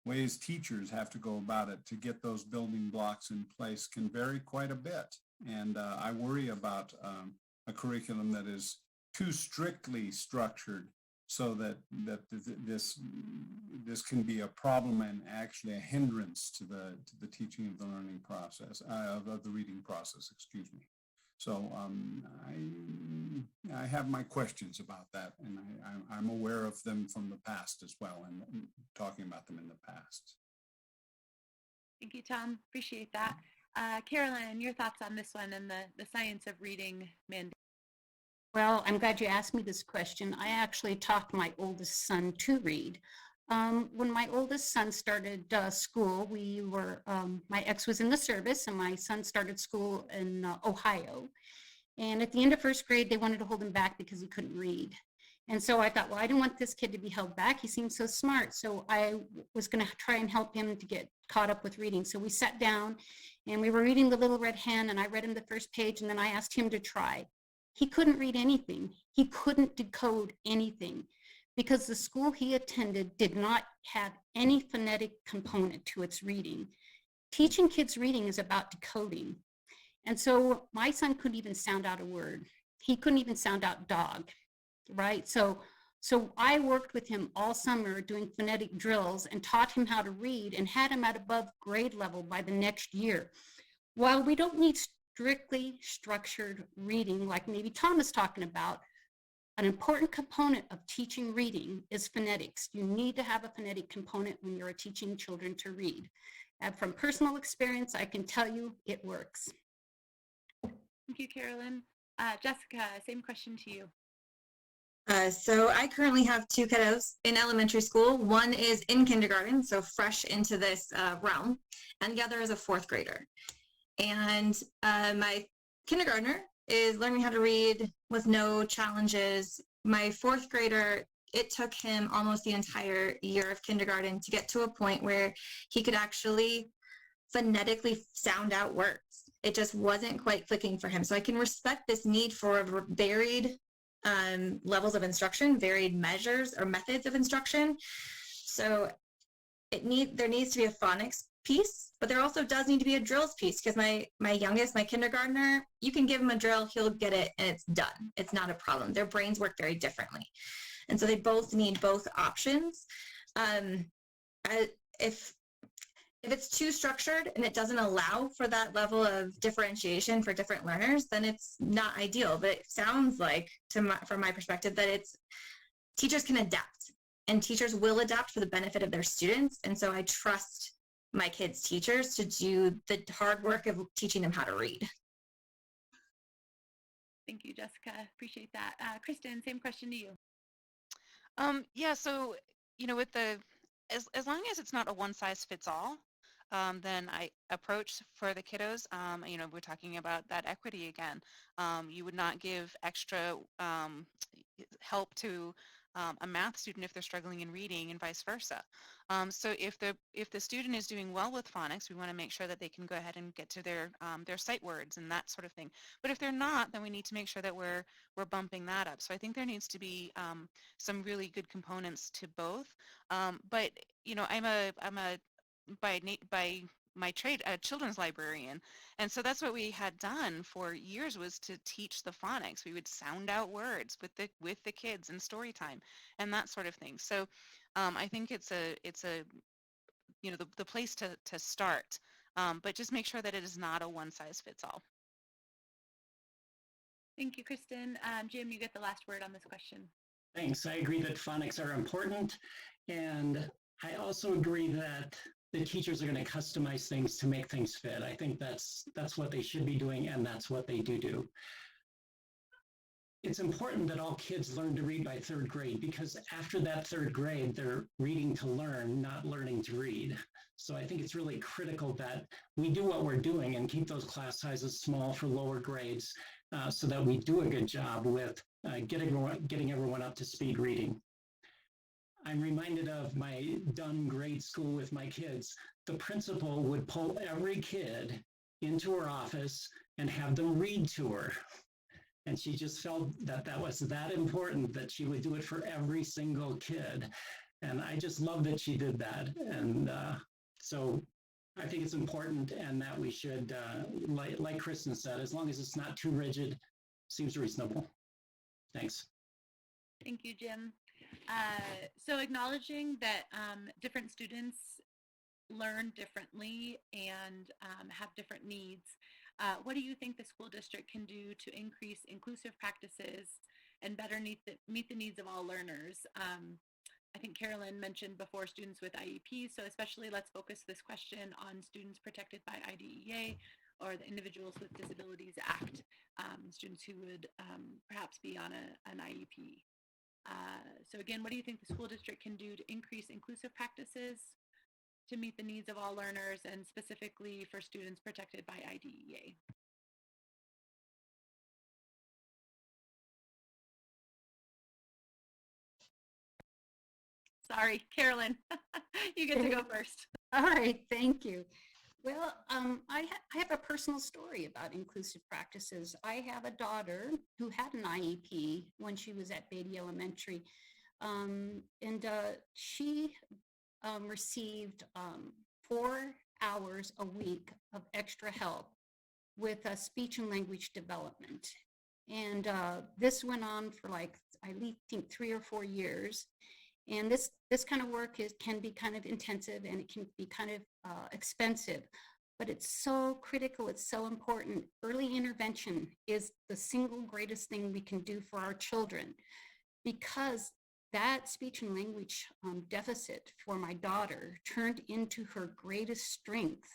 ways teachers have to go about it to get those building blocks in place can vary quite a bit. And I worry about a curriculum that is too strictly structured so that this can be a problem and actually a hindrance to the teaching of the learning process, of the reading process, excuse me. So I have my questions about that, and I'm aware of them from the past as well, and talking about them in the past. Thank you, Tom. Appreciate that. Carolyn, your thoughts on this one and the science of reading mandate? Well, I'm glad you asked me this question. I actually taught my oldest son to read. When my oldest son started school, my ex was in the service and my son started school in Ohio. And at the end of 1st grade, they wanted to hold him back because he couldn't read. And so I thought, well, I didn't want this kid to be held back. He seemed so smart. So I was going to try and help him to get caught up with reading. So we sat down and we were reading The Little Red Hen, and I read him the first page, and then I asked him to try. He couldn't read anything. He couldn't decode anything because the school he attended did not have any phonetic component to its reading. Teaching kids reading is about decoding. And so my son couldn't even sound out a word. He couldn't even sound out dog, right? So I worked with him all summer doing phonetic drills and taught him how to read and had him at above grade level by the next year. While we don't need strictly structured reading like maybe Tom is talking about, an important component of teaching reading is phonetics. You need to have a phonetic component when you're teaching children to read. And from personal experience, I can tell you it works. Thank you, Carolyn. Jessica, same question to you. So I currently have two kiddos in elementary school. One is in kindergarten, so fresh into this realm, and the other is a fourth grader. And my kindergartner is learning how to read with no challenges. My fourth grader, it took him almost the entire year of kindergarten to get to a point where he could actually phonetically sound out words. It just wasn't quite clicking for him. So I can respect this need for varied levels of instruction, varied measures or methods of instruction. So there needs to be a phonics piece, but there also does need to be a drills piece, because my youngest, my kindergartner, you can give him a drill, he'll get it, and it's done. It's not a problem. Their brains work very differently. And so they both need both options. If it's too structured and it doesn't allow for that level of differentiation for different learners, then it's not ideal. But it sounds like, from my perspective, that teachers can adapt, and teachers will adapt for the benefit of their students. And so I trust my kids' teachers to do the hard work of teaching them how to read. Thank you, Jessica. Appreciate that. Kristen, same question to you. Yeah, so, with as long as it's not a one size fits all, then I approach for the kiddos, we're talking about that equity again. You would not give extra help to a math student if they're struggling in reading, and vice versa. So if the student is doing well with phonics, we want to make sure that they can go ahead and get to their sight words and that sort of thing. But if they're not, then we need to make sure that we're bumping that up. So I think there needs to be some really good components to both. But I'm a by my trade a children's librarian, and so that's what we had done for years, was to teach the phonics. We would sound out words with the kids in story time and that sort of thing. So I think it's a the place to start, but just make sure that it is not a one size fits all. Thank you, Kristen. Jim, you get the last word on this question. Thanks. I agree that phonics are important, and I also agree that the teachers are going to customize things to make things fit. I think that's what they should be doing, and that's what they do. It's important that all kids learn to read by third grade, because after that third grade, they're reading to learn, not learning to read. So I think it's really critical that we do what we're doing and keep those class sizes small for lower grades, so that we do a good job with getting everyone up to speed reading. I'm reminded of my Dunn grade school with my kids. The principal would pull every kid into her office and have them read to her. And she just felt that was that important, that she would do it for every single kid. And I just love that she did that. And so I think it's important, and that we should, like Kristen said, as long as it's not too rigid, seems reasonable. Thanks. Thank you, Jim. So acknowledging that different students learn differently and have different needs, what do you think the school district can do to increase inclusive practices and better meet the needs of all learners? I think Carolyn mentioned before students with IEPs, so especially let's focus this question on students protected by IDEA or the Individuals with Disabilities Act, students who would perhaps be on an IEP. So again, what do you think the school district can do to increase inclusive practices to meet the needs of all learners, and specifically for students protected by IDEA? Sorry, Carolyn, you get to go first. All right, thank you. Well, I have a personal story about inclusive practices. I have a daughter who had an IEP when she was at Beatty Elementary, and she received 4 hours a week of extra help with speech and language development. And this went on for I think 3 or 4 years. And this kind of work can be kind of intensive, and it can be kind of expensive, but it's so critical. It's so important. Early intervention is the single greatest thing we can do for our children, because that speech and language deficit for my daughter turned into her greatest strength.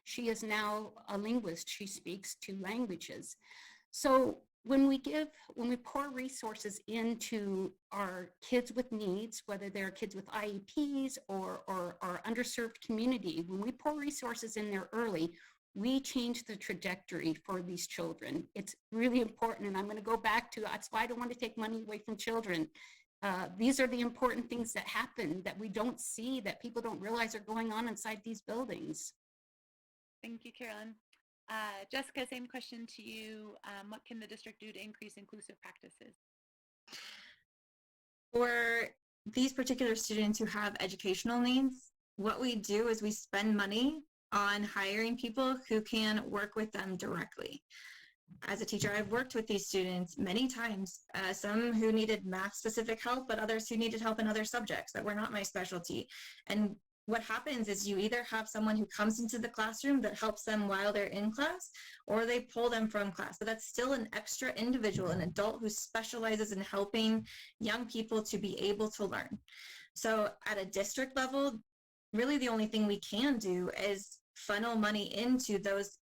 She is now a linguist. She speaks 2 languages. So when we pour resources into our kids with needs, whether they're kids with IEPs or our underserved community, when we pour resources in there early, we change the trajectory for these children. It's really important. And I'm going to go back to, that's why I don't want to take money away from children. These are the important things that happen that we don't see, that people don't realize are going on inside these buildings. Thank you, Carolyn. Jessica, same question to you. What can the district do to increase inclusive practices? For these particular students who have educational needs, what we do is we spend money on hiring people who can work with them directly. As a teacher, I've worked with these students many times, some who needed math specific help, but others who needed help in other subjects that were not my specialty. And what happens is you either have someone who comes into the classroom that helps them while they're in class, or they pull them from class. But that's still an extra individual, an adult who specializes in helping young people to be able to learn. So at a district level, really the only thing we can do is funnel money into those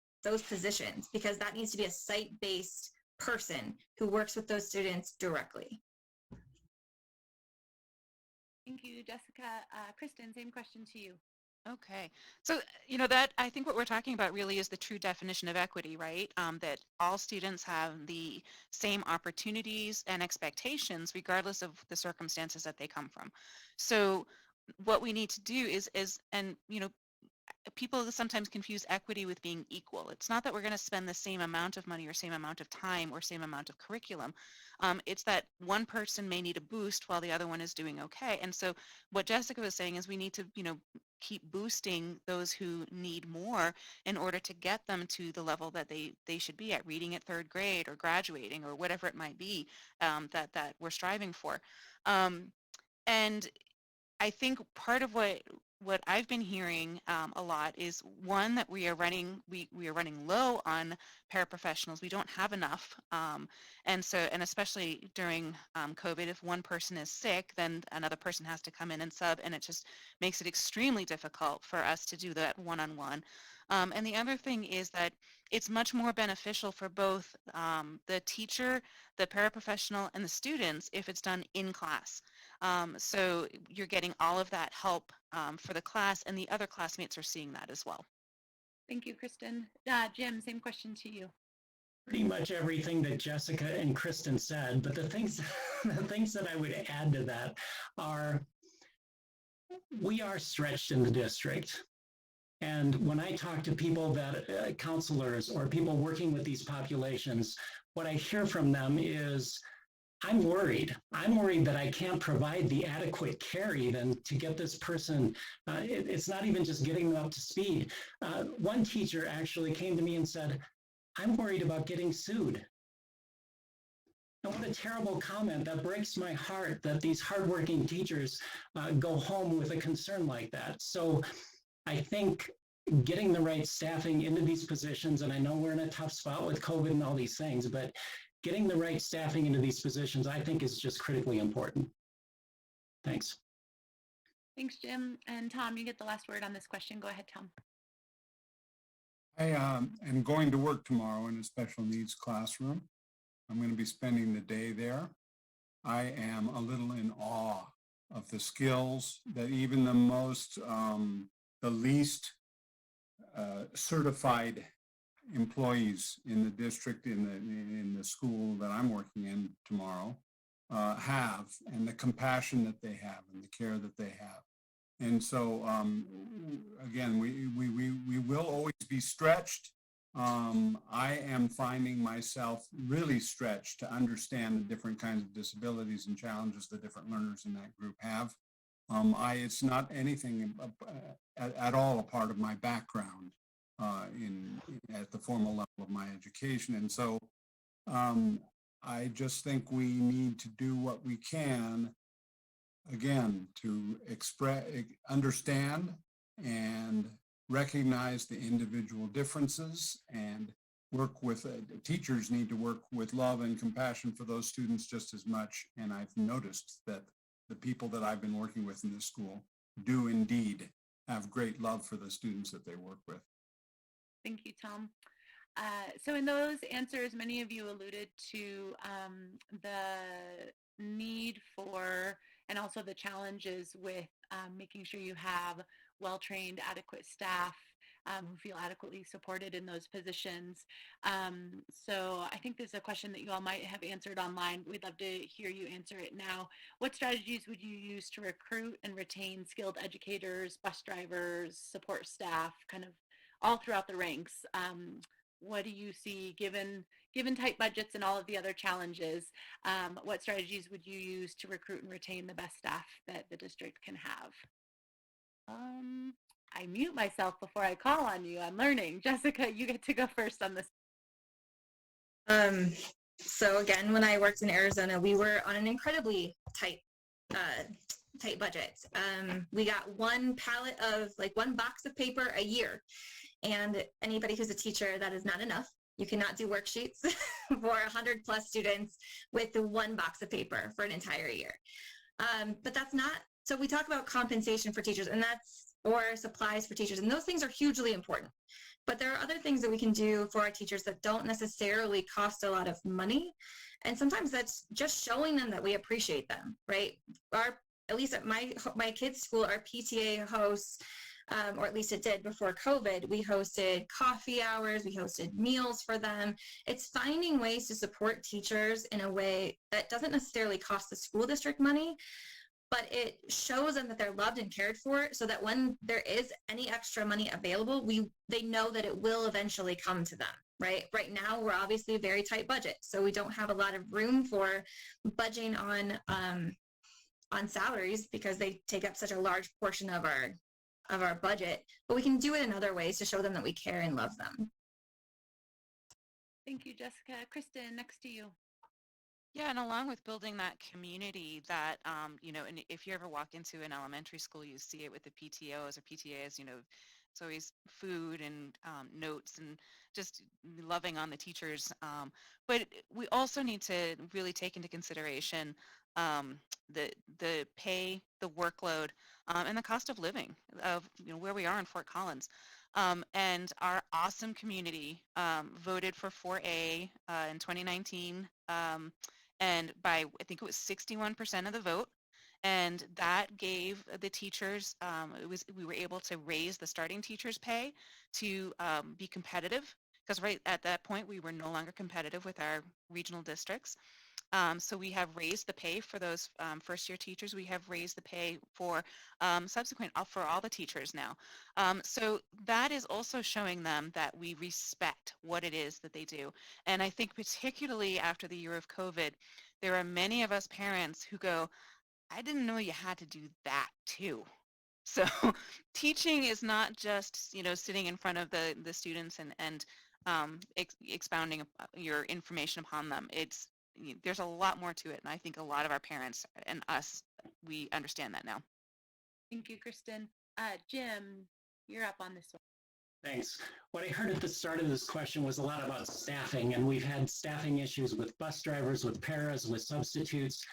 positions, because that needs to be a site-based person who works with those students directly. Thank you, Jessica. Kristen, same question to you. Okay. So, that I think what we're talking about really is the true definition of equity, right? That all students have the same opportunities and expectations regardless of the circumstances that they come from. So what we need to do is people sometimes confuse equity with being equal. It's not that we're going to spend the same amount of money or same amount of time or same amount of curriculum. It's that one person may need a boost while the other one is doing okay. And so what Jessica was saying is we need to, keep boosting those who need more in order to get them to the level that they should be at, reading at third grade or graduating or whatever it might be that we're striving for. And I think part of what I've been hearing a lot is, one, that we are running low on paraprofessionals. We don't have enough, and especially during COVID, if one person is sick, then another person has to come in and sub, and it just makes it extremely difficult for us to do that one-on-one. And the other thing is that it's much more beneficial for both the teacher, the paraprofessional, and the students if it's done in class. So you're getting all of that help for the class, and the other classmates are seeing that as well. Thank you, Kristen. Jim, same question to you. Pretty much everything that Jessica and Kristen said, but the things that I would add to that are, we are stretched in the district. And when I talk to people that counselors or people working with these populations, what I hear from them is, I'm worried. I'm worried that I can't provide the adequate care even to get this person. It's not even just getting them up to speed. One teacher actually came to me and said, I'm worried about getting sued. And what a terrible comment. That breaks my heart that these hardworking teachers go home with a concern like that. So I think getting the right staffing into these positions, and I know we're in a tough spot with COVID and all these things, but getting the right staffing into these positions, I think, is just critically important. Thanks. Thanks, Jim. And Tom, you get the last word on this question. Go ahead, Tom. I am going to work tomorrow in a special needs classroom. I'm going to be spending the day there. I am a little in awe of the skills that even the least certified employees in the district, in the school that I'm working in tomorrow, have, and the compassion that they have and the care that they have. And so, again, we will always be stretched. I am finding myself really stretched to understand the different kinds of disabilities and challenges the different learners in that group have. It's not anything at all a part of my background at the formal level of my education. And so I just think we need to do what we can, again, to understand and recognize the individual differences, and work with, teachers need to work with love and compassion for those students just as much. And I've noticed that the people that I've been working with in this school do indeed have great love for the students that they work with. Thank you, Tom. So in those answers, many of you alluded to the need for and also the challenges with making sure you have well-trained, adequate staff who feel adequately supported in those positions. So I think this is a question that you all might have answered online. We'd love to hear you answer it now. What strategies would you use to recruit and retain skilled educators, bus drivers, support staff, kind of all throughout the ranks? What do you see given tight budgets and all of the other challenges? What strategies would you use to recruit and retain the best staff that the district can have? I mute myself before I call on you. I'm learning. Jessica, you get to go first on this. So again, when I worked in Arizona, we were on an incredibly tight budget. We got one pallet of one box of paper a year. And anybody who's a teacher, that is not enough. You cannot do worksheets for 100 plus students with one box of paper for an entire year. But that's not, so we talk about compensation for teachers or supplies for teachers, and those things are hugely important. But there are other things that we can do for our teachers that don't necessarily cost a lot of money. And sometimes that's just showing them that we appreciate them, right? At least at my kids' school, our PTA hosts, or at least it did before COVID, we hosted coffee hours, we hosted meals for them. It's finding ways to support teachers in a way that doesn't necessarily cost the school district money, but it shows them that they're loved and cared for, so that when there is any extra money available, they know that it will eventually come to them, right? Right now, we're obviously a very tight budget, so we don't have a lot of room for budgeting on salaries because they take up such a large portion of our budget, but we can do it in other ways to show them that we care and love them. Thank you, Jessica. Kristen, next to you. Yeah, and along with building that community that, and if you ever walk into an elementary school, you see it with the PTOs or PTAs, it's always food and notes and just loving on the teachers. But we also need to really take into consideration the pay, the workload, and the cost of living of where we are in Fort Collins. And our awesome community voted for 4A in 2019, and by I think it was 61% of the vote. And that gave the teachers, we were able to raise the starting teachers' pay to be competitive, because right at that point we were no longer competitive with our regional districts. So we have raised the pay for those first-year teachers. We have raised the pay for subsequent for all the teachers now. So that is also showing them that we respect what it is that they do. And I think particularly after the year of COVID, there are many of us parents who go, I didn't know you had to do that too. So teaching is not just, sitting in front of the students and expounding your information upon them. There's a lot more to it, and I think a lot of our parents and us, we understand that now. Thank you, Kristen. Jim, you're up on this one. Thanks. What I heard at the start of this question was a lot about staffing, and we've had staffing issues with bus drivers, with paras, with substitutes.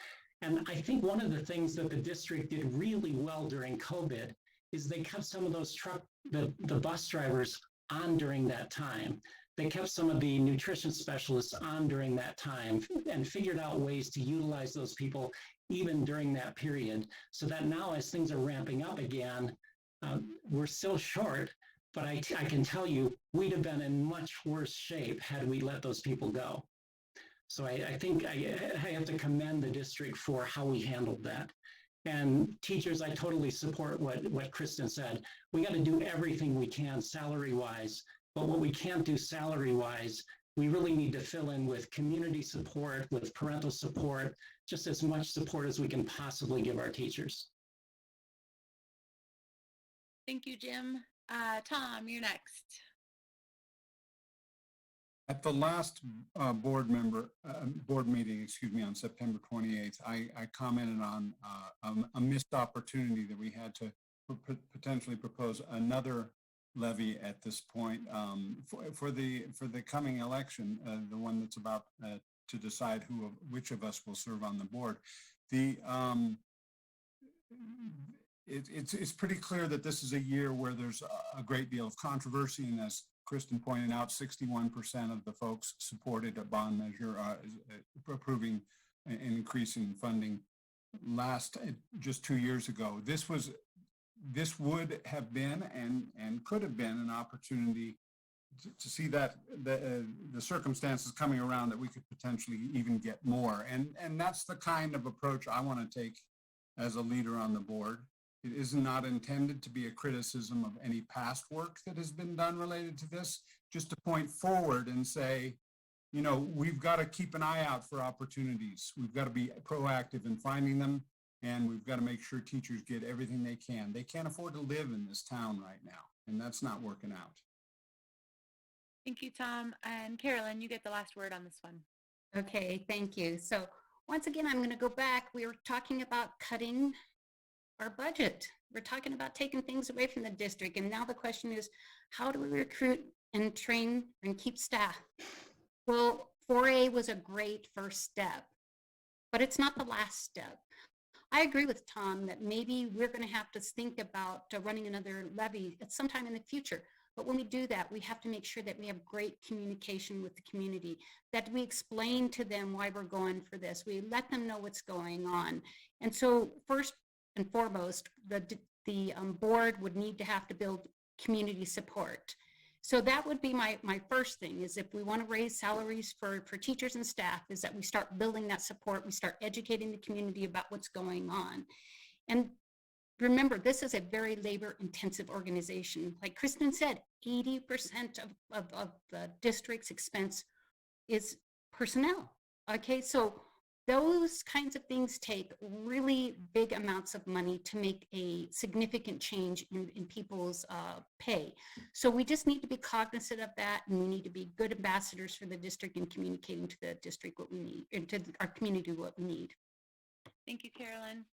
And I think one of the things that the district did really well during COVID is they kept some of those the bus drivers on during that time. They kept some of the nutrition specialists on during that time and figured out ways to utilize those people even during that period, so that now as things are ramping up again, we're still short, but I can tell you we'd have been in much worse shape had we let those people go. So I think I have to commend the district for how we handled that. And teachers, I totally support what Kristen said. We got to do everything we can salary-wise, but what we can't do salary-wise, we really need to fill in with community support, with parental support, just as much support as we can possibly give our teachers. Thank you, Jim. Tom, you're next. At the last board meeting, on September 28th, I commented on a missed opportunity that we had to potentially propose another levy at this point for the coming election, the one that's about to decide which of us will serve on the board. It's pretty clear that this is a year where there's a great deal of controversy, and as Kristen pointed out, 61% of the folks supported a bond measure approving and increasing funding just 2 years ago. This would have been and could have been an opportunity to see that the circumstances coming around that we could potentially even get more. And that's the kind of approach I want to take as a leader on the board. It is not intended to be a criticism of any past work that has been done related to this, just to point forward and say, you know, we've got to keep an eye out for opportunities. We've got to be proactive in finding them, and we've got to make sure teachers get everything they can. They can't afford to live in this town right now, and that's not working out. Thank you, Tom. And Carolyn, you get the last word on this one. Okay, thank you. So once again, I'm going to go back. We were talking about cutting our budget. We're talking about taking things away from the district. And now the question is, how do we recruit and train and keep staff? Well, 4A was a great first step, but it's not the last step. I agree with Tom that maybe we're going to have to think about running another levy at some time in the future. But when we do that, we have to make sure that we have great communication with the community, that we explain to them why we're going for this. We let them know what's going on. And so first and foremost, the board would need to have to build community support. So that would be my first thing, is if we want to raise salaries for teachers and staff, is that we start building that support, we start educating the community about what's going on. And remember, this is a very labor-intensive organization. Like Kristen said, 80% of the district's expense is personnel. Okay, so those kinds of things take really big amounts of money to make a significant change in people's pay. So we just need to be cognizant of that, and we need to be good ambassadors for the district and communicating to the district what we need, and to our community what we need. Thank you, Carolyn.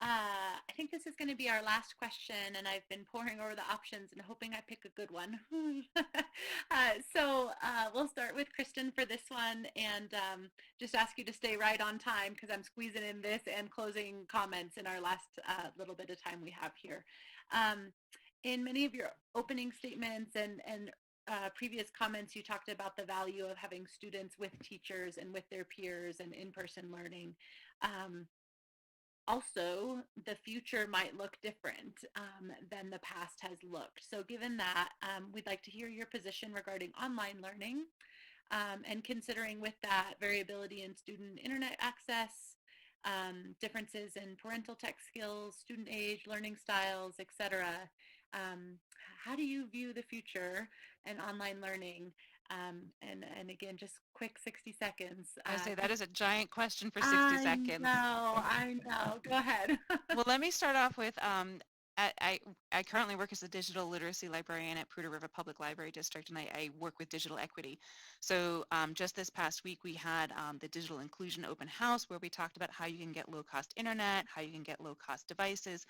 I think this is going to be our last question, and I've been poring over the options and hoping I pick a good one. So we'll start with Kristen for this one, and just ask you to stay right on time because I'm squeezing in this and closing comments in our last little bit of time we have here. In many of your opening statements and previous comments, you talked about the value of having students with teachers and with their peers and in-person learning. Also, the future might look different than the past has looked. So given that, we'd like to hear your position regarding online learning and considering with that variability in student internet access, differences in parental tech skills, student age, learning styles, etc. How do you view the future and online learning? And again, just quick 60 seconds. I say that is a giant question for 60 seconds. I know. Go ahead. Well, let me start off with, I currently work as a digital literacy librarian at Poudre River Public Library District, and I work with digital equity. So just this past week, we had the Digital Inclusion Open House, where we talked about how you can get low-cost internet, how you can get low-cost devices.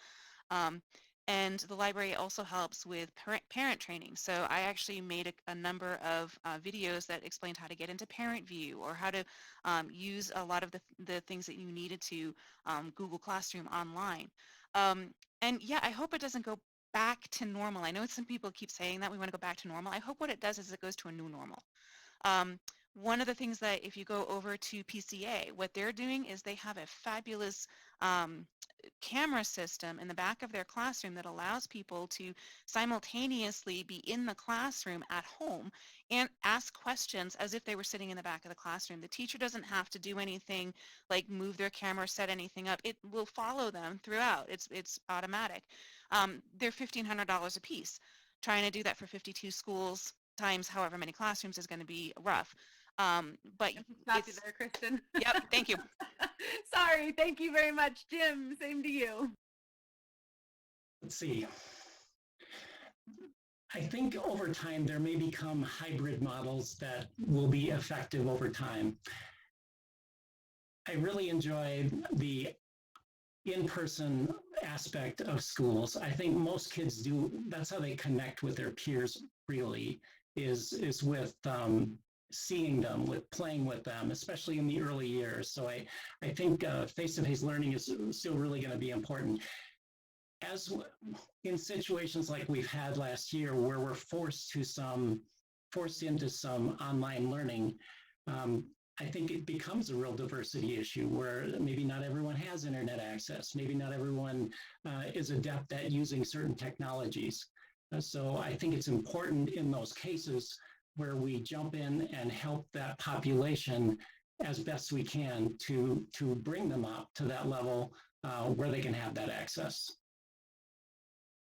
And the library also helps with parent training. So I actually made a number of videos that explained how to get into Parent View, or how to use a lot of the things that you needed to Google Classroom online. And yeah, I hope it doesn't go back to normal. I know some people keep saying that we want to go back to normal. I hope what it does is it goes to a new normal. One of the things that if you go over to PCA, what they're doing is they have a fabulous camera system in the back of their classroom that allows people to simultaneously be in the classroom at home and ask questions as if they were sitting in the back of the classroom. The teacher doesn't have to do anything like move their camera, set anything up. It will follow them throughout. It's automatic. They're $1,500 a piece. Trying to do that for 52 schools times however many classrooms is going to be rough. But stop you there, Kristen. Yep, thank you. Sorry, thank you very much, Jim. Same to you. Let's see. I think over time there may become hybrid models that will be effective over time. I really enjoy the in-person aspect of schools. I think most kids do. That's how they connect with their peers, really, is with seeing them, with playing with them, especially in the early years. So I think face-to-face learning is still really going to be important. As in situations like we've had last year, where we're forced to some forced into some online learning, I think it becomes a real diversity issue where maybe not everyone has internet access. Maybe not everyone is adept at using certain technologies. So I think it's important in those cases where we jump in and help that population as best we can to bring them up to that level where they can have that access.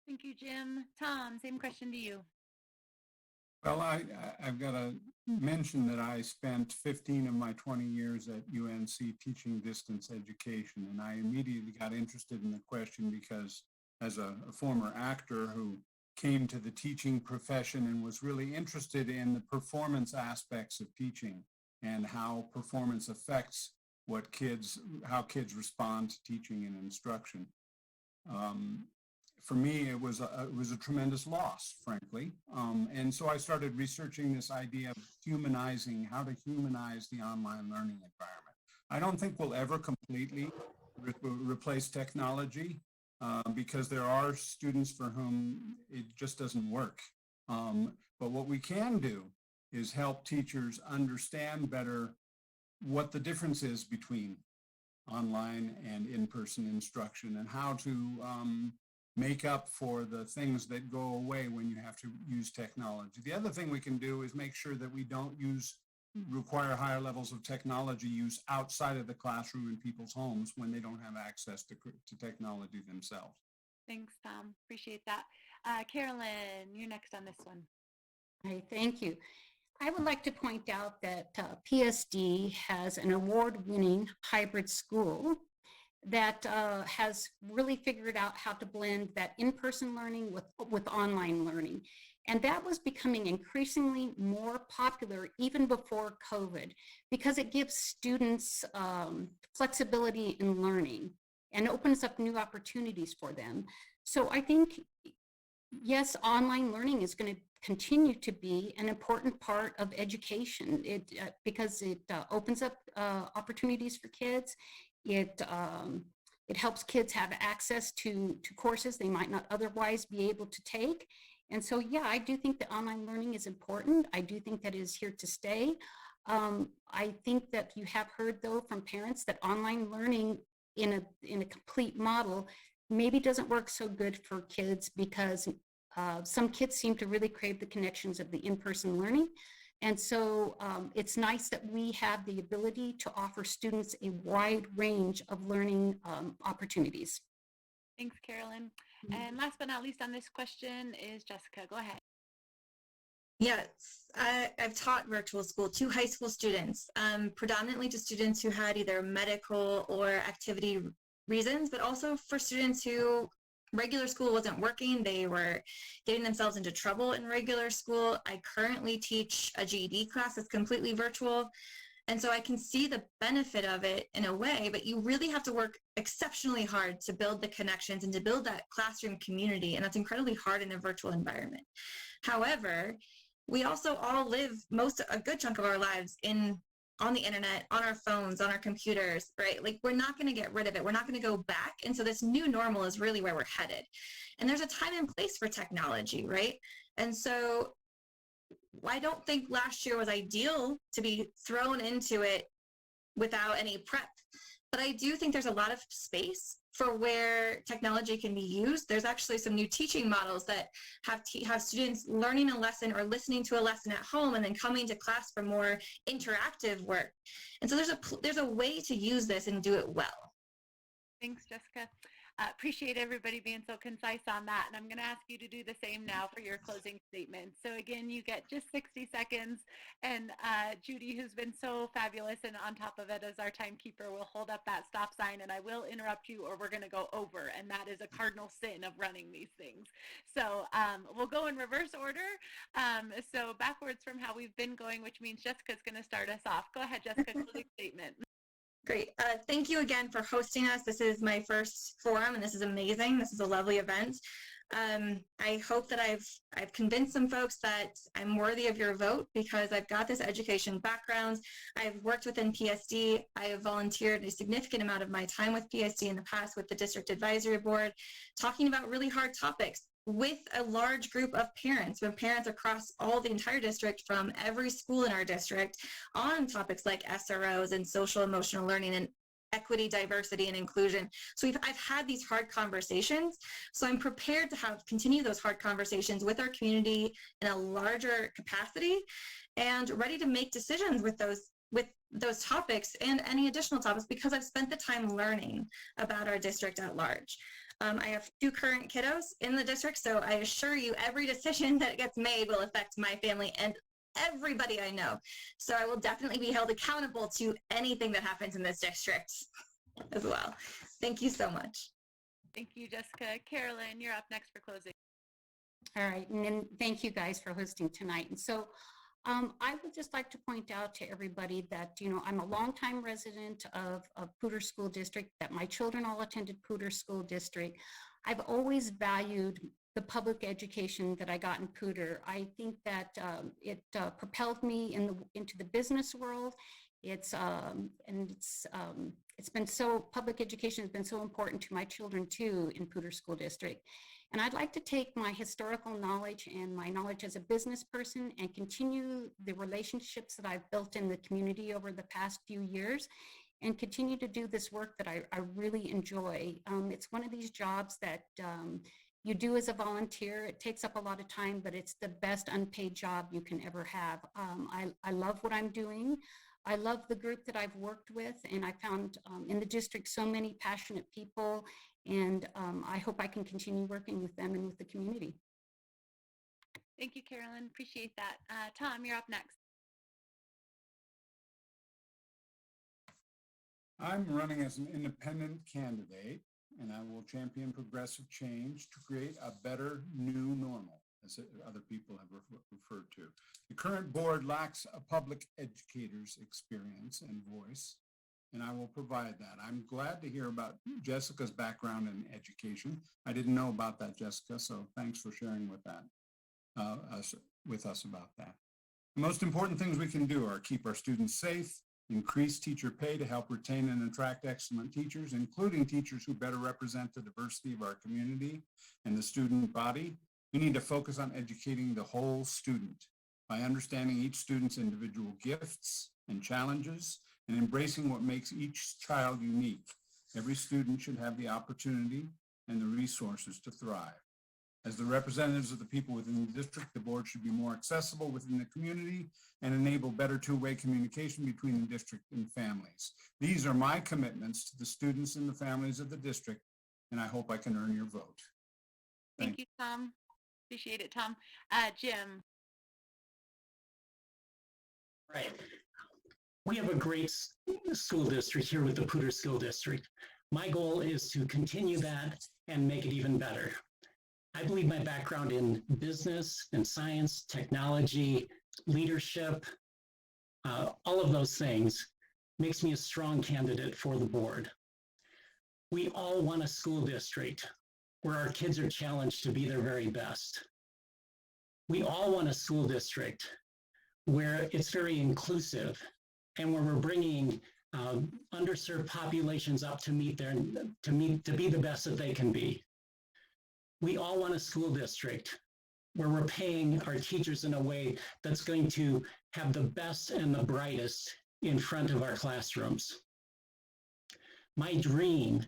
Thank you, Jim. Tom, same question to you. Well, I've got to mention that I spent 15 of my 20 years at UNC teaching distance education, and I immediately got interested in the question because as a former actor who came to the teaching profession and was really interested in the performance aspects of teaching and how performance affects how kids respond to teaching and instruction. For me, it was a tremendous loss, frankly. And so I started researching this idea of how to humanize the online learning environment. I don't think we'll ever completely replace technology because there are students for whom it just doesn't work. But what we can do is help teachers understand better what the difference is between online and in-person instruction and how to make up for the things that go away when you have to use technology. The other thing we can do is make sure that we don't require higher levels of technology use outside of the classroom in people's homes when they don't have access to technology themselves. Thanks, Tom. Appreciate that. Carolyn, you're next on this one. Hey, thank you. I would like to point out that PSD has an award-winning hybrid school that has really figured out how to blend that in-person learning with online learning. And that was becoming increasingly more popular even before COVID because it gives students flexibility in learning and opens up new opportunities for them. So I think, yes, online learning is going to continue to be an important part of education because it opens up opportunities for kids. It helps kids have access to courses they might not otherwise be able to take. And so, yeah, I do think that online learning is important. I do think that it is here to stay. I think that you have heard, though, from parents that online learning in a complete model maybe doesn't work so good for kids because some kids seem to really crave the connections of the in-person learning. And so it's nice that we have the ability to offer students a wide range of learning opportunities. Thanks, Carolyn. And last but not least on this question is Jessica. Go ahead. Yes, I've taught virtual school to high school students, predominantly to students who had either medical or activity reasons, but also for students who regular school wasn't working. They were getting themselves into trouble in regular school. I currently teach a GED class that's completely virtual. And so I can see the benefit of it in a way, but you really have to work exceptionally hard to build the connections and to build that classroom community. And that's incredibly hard in a virtual environment. However, we also all live a good chunk of our lives on the internet, on our phones, on our computers, right? Like we're not going to get rid of it. We're not going to go back. And so this new normal is really where we're headed. And there's a time and place for technology, right? And so I don't think last year was ideal to be thrown into it without any prep. But I do think there's a lot of space for where technology can be used. There's actually some new teaching models that have students learning a lesson or listening to a lesson at home and then coming to class for more interactive work. And so there's a way to use this and do it well. Thanks, Jessica. Appreciate everybody being so concise on that. And I'm going to ask you to do the same now for your closing statement. So again, you get just 60 seconds. And Judy, who's been so fabulous and on top of it as our timekeeper, will hold up that stop sign and I will interrupt you or we're going to go over. And that is a cardinal sin of running these things. So we'll go in reverse order. So backwards from how we've been going, which means Jessica's going to start us off. Go ahead, Jessica, closing statement. Great. Thank you again for hosting us. This is my first forum and this is amazing. This is a lovely event. I hope that I've convinced some folks that I'm worthy of your vote because I've got this education background. I've worked within PSD. I have volunteered a significant amount of my time with PSD in the past with the district advisory board, talking about really hard topics with a large group of parents, with parents across all the entire district from every school in our district on topics like SROs and social emotional learning and equity, diversity, and inclusion. So I've had these hard conversations. So I'm prepared to continue those hard conversations with our community in a larger capacity and ready to make decisions with those topics and any additional topics because I've spent the time learning about our district at large. I have 2 current kiddos in the district, so I assure you every decision that gets made will affect my family and everybody I know. So I will definitely be held accountable to anything that happens in this district as well. Thank you so much. Thank you, Jessica. Carolyn, you're up next for closing. All right, and then thank you guys for hosting tonight. And so I would just like to point out to everybody that, I'm a longtime resident of Poudre School District, that my children all attended Poudre School District. I've always valued the public education that I got in Poudre. I think that it propelled me into the business world. It's been public education has been so important to my children too in Poudre School District. And I'd like to take my historical knowledge and my knowledge as a business person and continue the relationships that I've built in the community over the past few years and continue to do this work that I really enjoy. It's one of these jobs that you do as a volunteer. It takes up a lot of time, but it's the best unpaid job you can ever have. I love what I'm doing. I love the group that I've worked with, and I found in the district so many passionate people, and I hope I can continue working with them and with the community. Thank you, Carolyn. Appreciate that. Tom, you're up next. I'm running as an independent candidate, and I will champion progressive change to create a better new normal, as other people have referred to. The current board lacks a public educator's experience and voice, and I will provide that. I'm glad to hear about Jessica's background in education. I didn't know about that, Jessica, so thanks for sharing with us about that. The most important things we can do are keep our students safe, increase teacher pay to help retain and attract excellent teachers, including teachers who better represent the diversity of our community and the student body. We need to focus on educating the whole student by understanding each student's individual gifts and challenges and embracing what makes each child unique. Every student should have the opportunity and the resources to thrive. As the representatives of the people within the district, the board should be more accessible within the community and enable better two-way communication between the district and families. These are my commitments to the students and the families of the district, and I hope I can earn your vote. Thank you, Tom. Appreciate it, Tom. Jim. Right. We have a great school district here with the Poudre School District. My goal is to continue that and make it even better. I believe my background in business and science, technology, leadership, all of those things makes me a strong candidate for the board. We all want a school district where our kids are challenged to be their very best. We all want a school district where it's very inclusive and where we're bringing underserved populations up to be the best that they can be. We all want a school district where we're paying our teachers in a way that's going to have the best and the brightest in front of our classrooms. My dream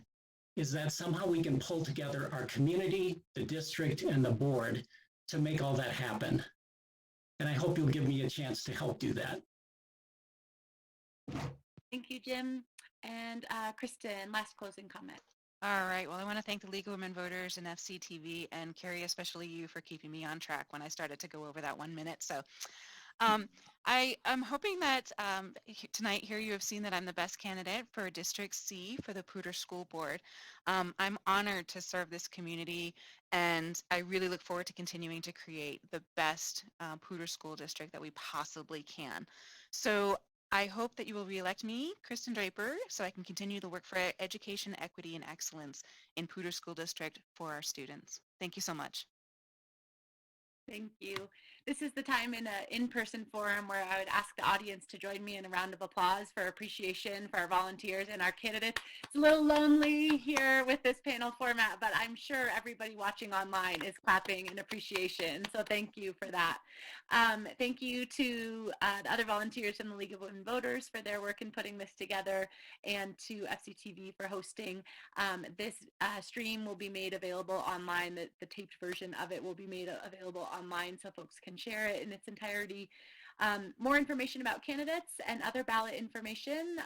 is that somehow we can pull together our community, the district, and the board to make all that happen. And I hope you'll give me a chance to help do that. Thank you, Jim. And Kristen, last closing comment. All right. Well, I want to thank the League of Women Voters and FCTV and Carrie, especially you, for keeping me on track when I started to go over that 1 minute. So I'm hoping that tonight here you have seen that I'm the best candidate for District C for the Poudre School Board. I'm honored to serve this community, and I really look forward to continuing to create the best Poudre School District that we possibly can. So I hope that you will reelect me, Kristen Draper, so I can continue the work for education, equity, and excellence in Poudre School District for our students. Thank you so much. Thank you. This is the time in an in-person forum where I would ask the audience to join me in a round of applause for appreciation for our volunteers and our candidates. It's a little lonely here with this panel format, but I'm sure everybody watching online is clapping in appreciation. So thank you for that. Thank you to the other volunteers in the League of Women Voters for their work in putting this together, and to FCTV for hosting. This stream will be made available online. The taped version of it will be made available online so folks can share it in its entirety. More information about candidates and other ballot information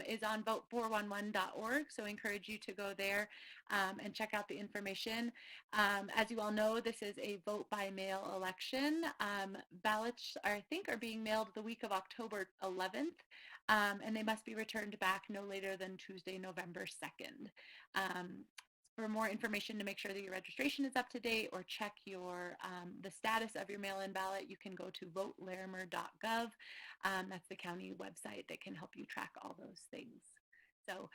is on vote411.org, so I encourage you to go there and check out the information. As you all know, this is a vote by mail election. Ballots I think are being mailed the week of October 11th, and they must be returned back no later than Tuesday, November 2nd. For more information to make sure that your registration is up to date or check your the status of your mail-in ballot, you can go to votelarimer.gov. That's the county website that can help you track all those things. So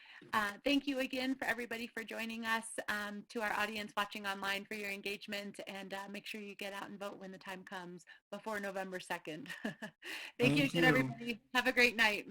thank you again for everybody for joining us, to our audience watching online for your engagement, and make sure you get out and vote when the time comes before November 2nd. Thank you again, everybody. Have a great night.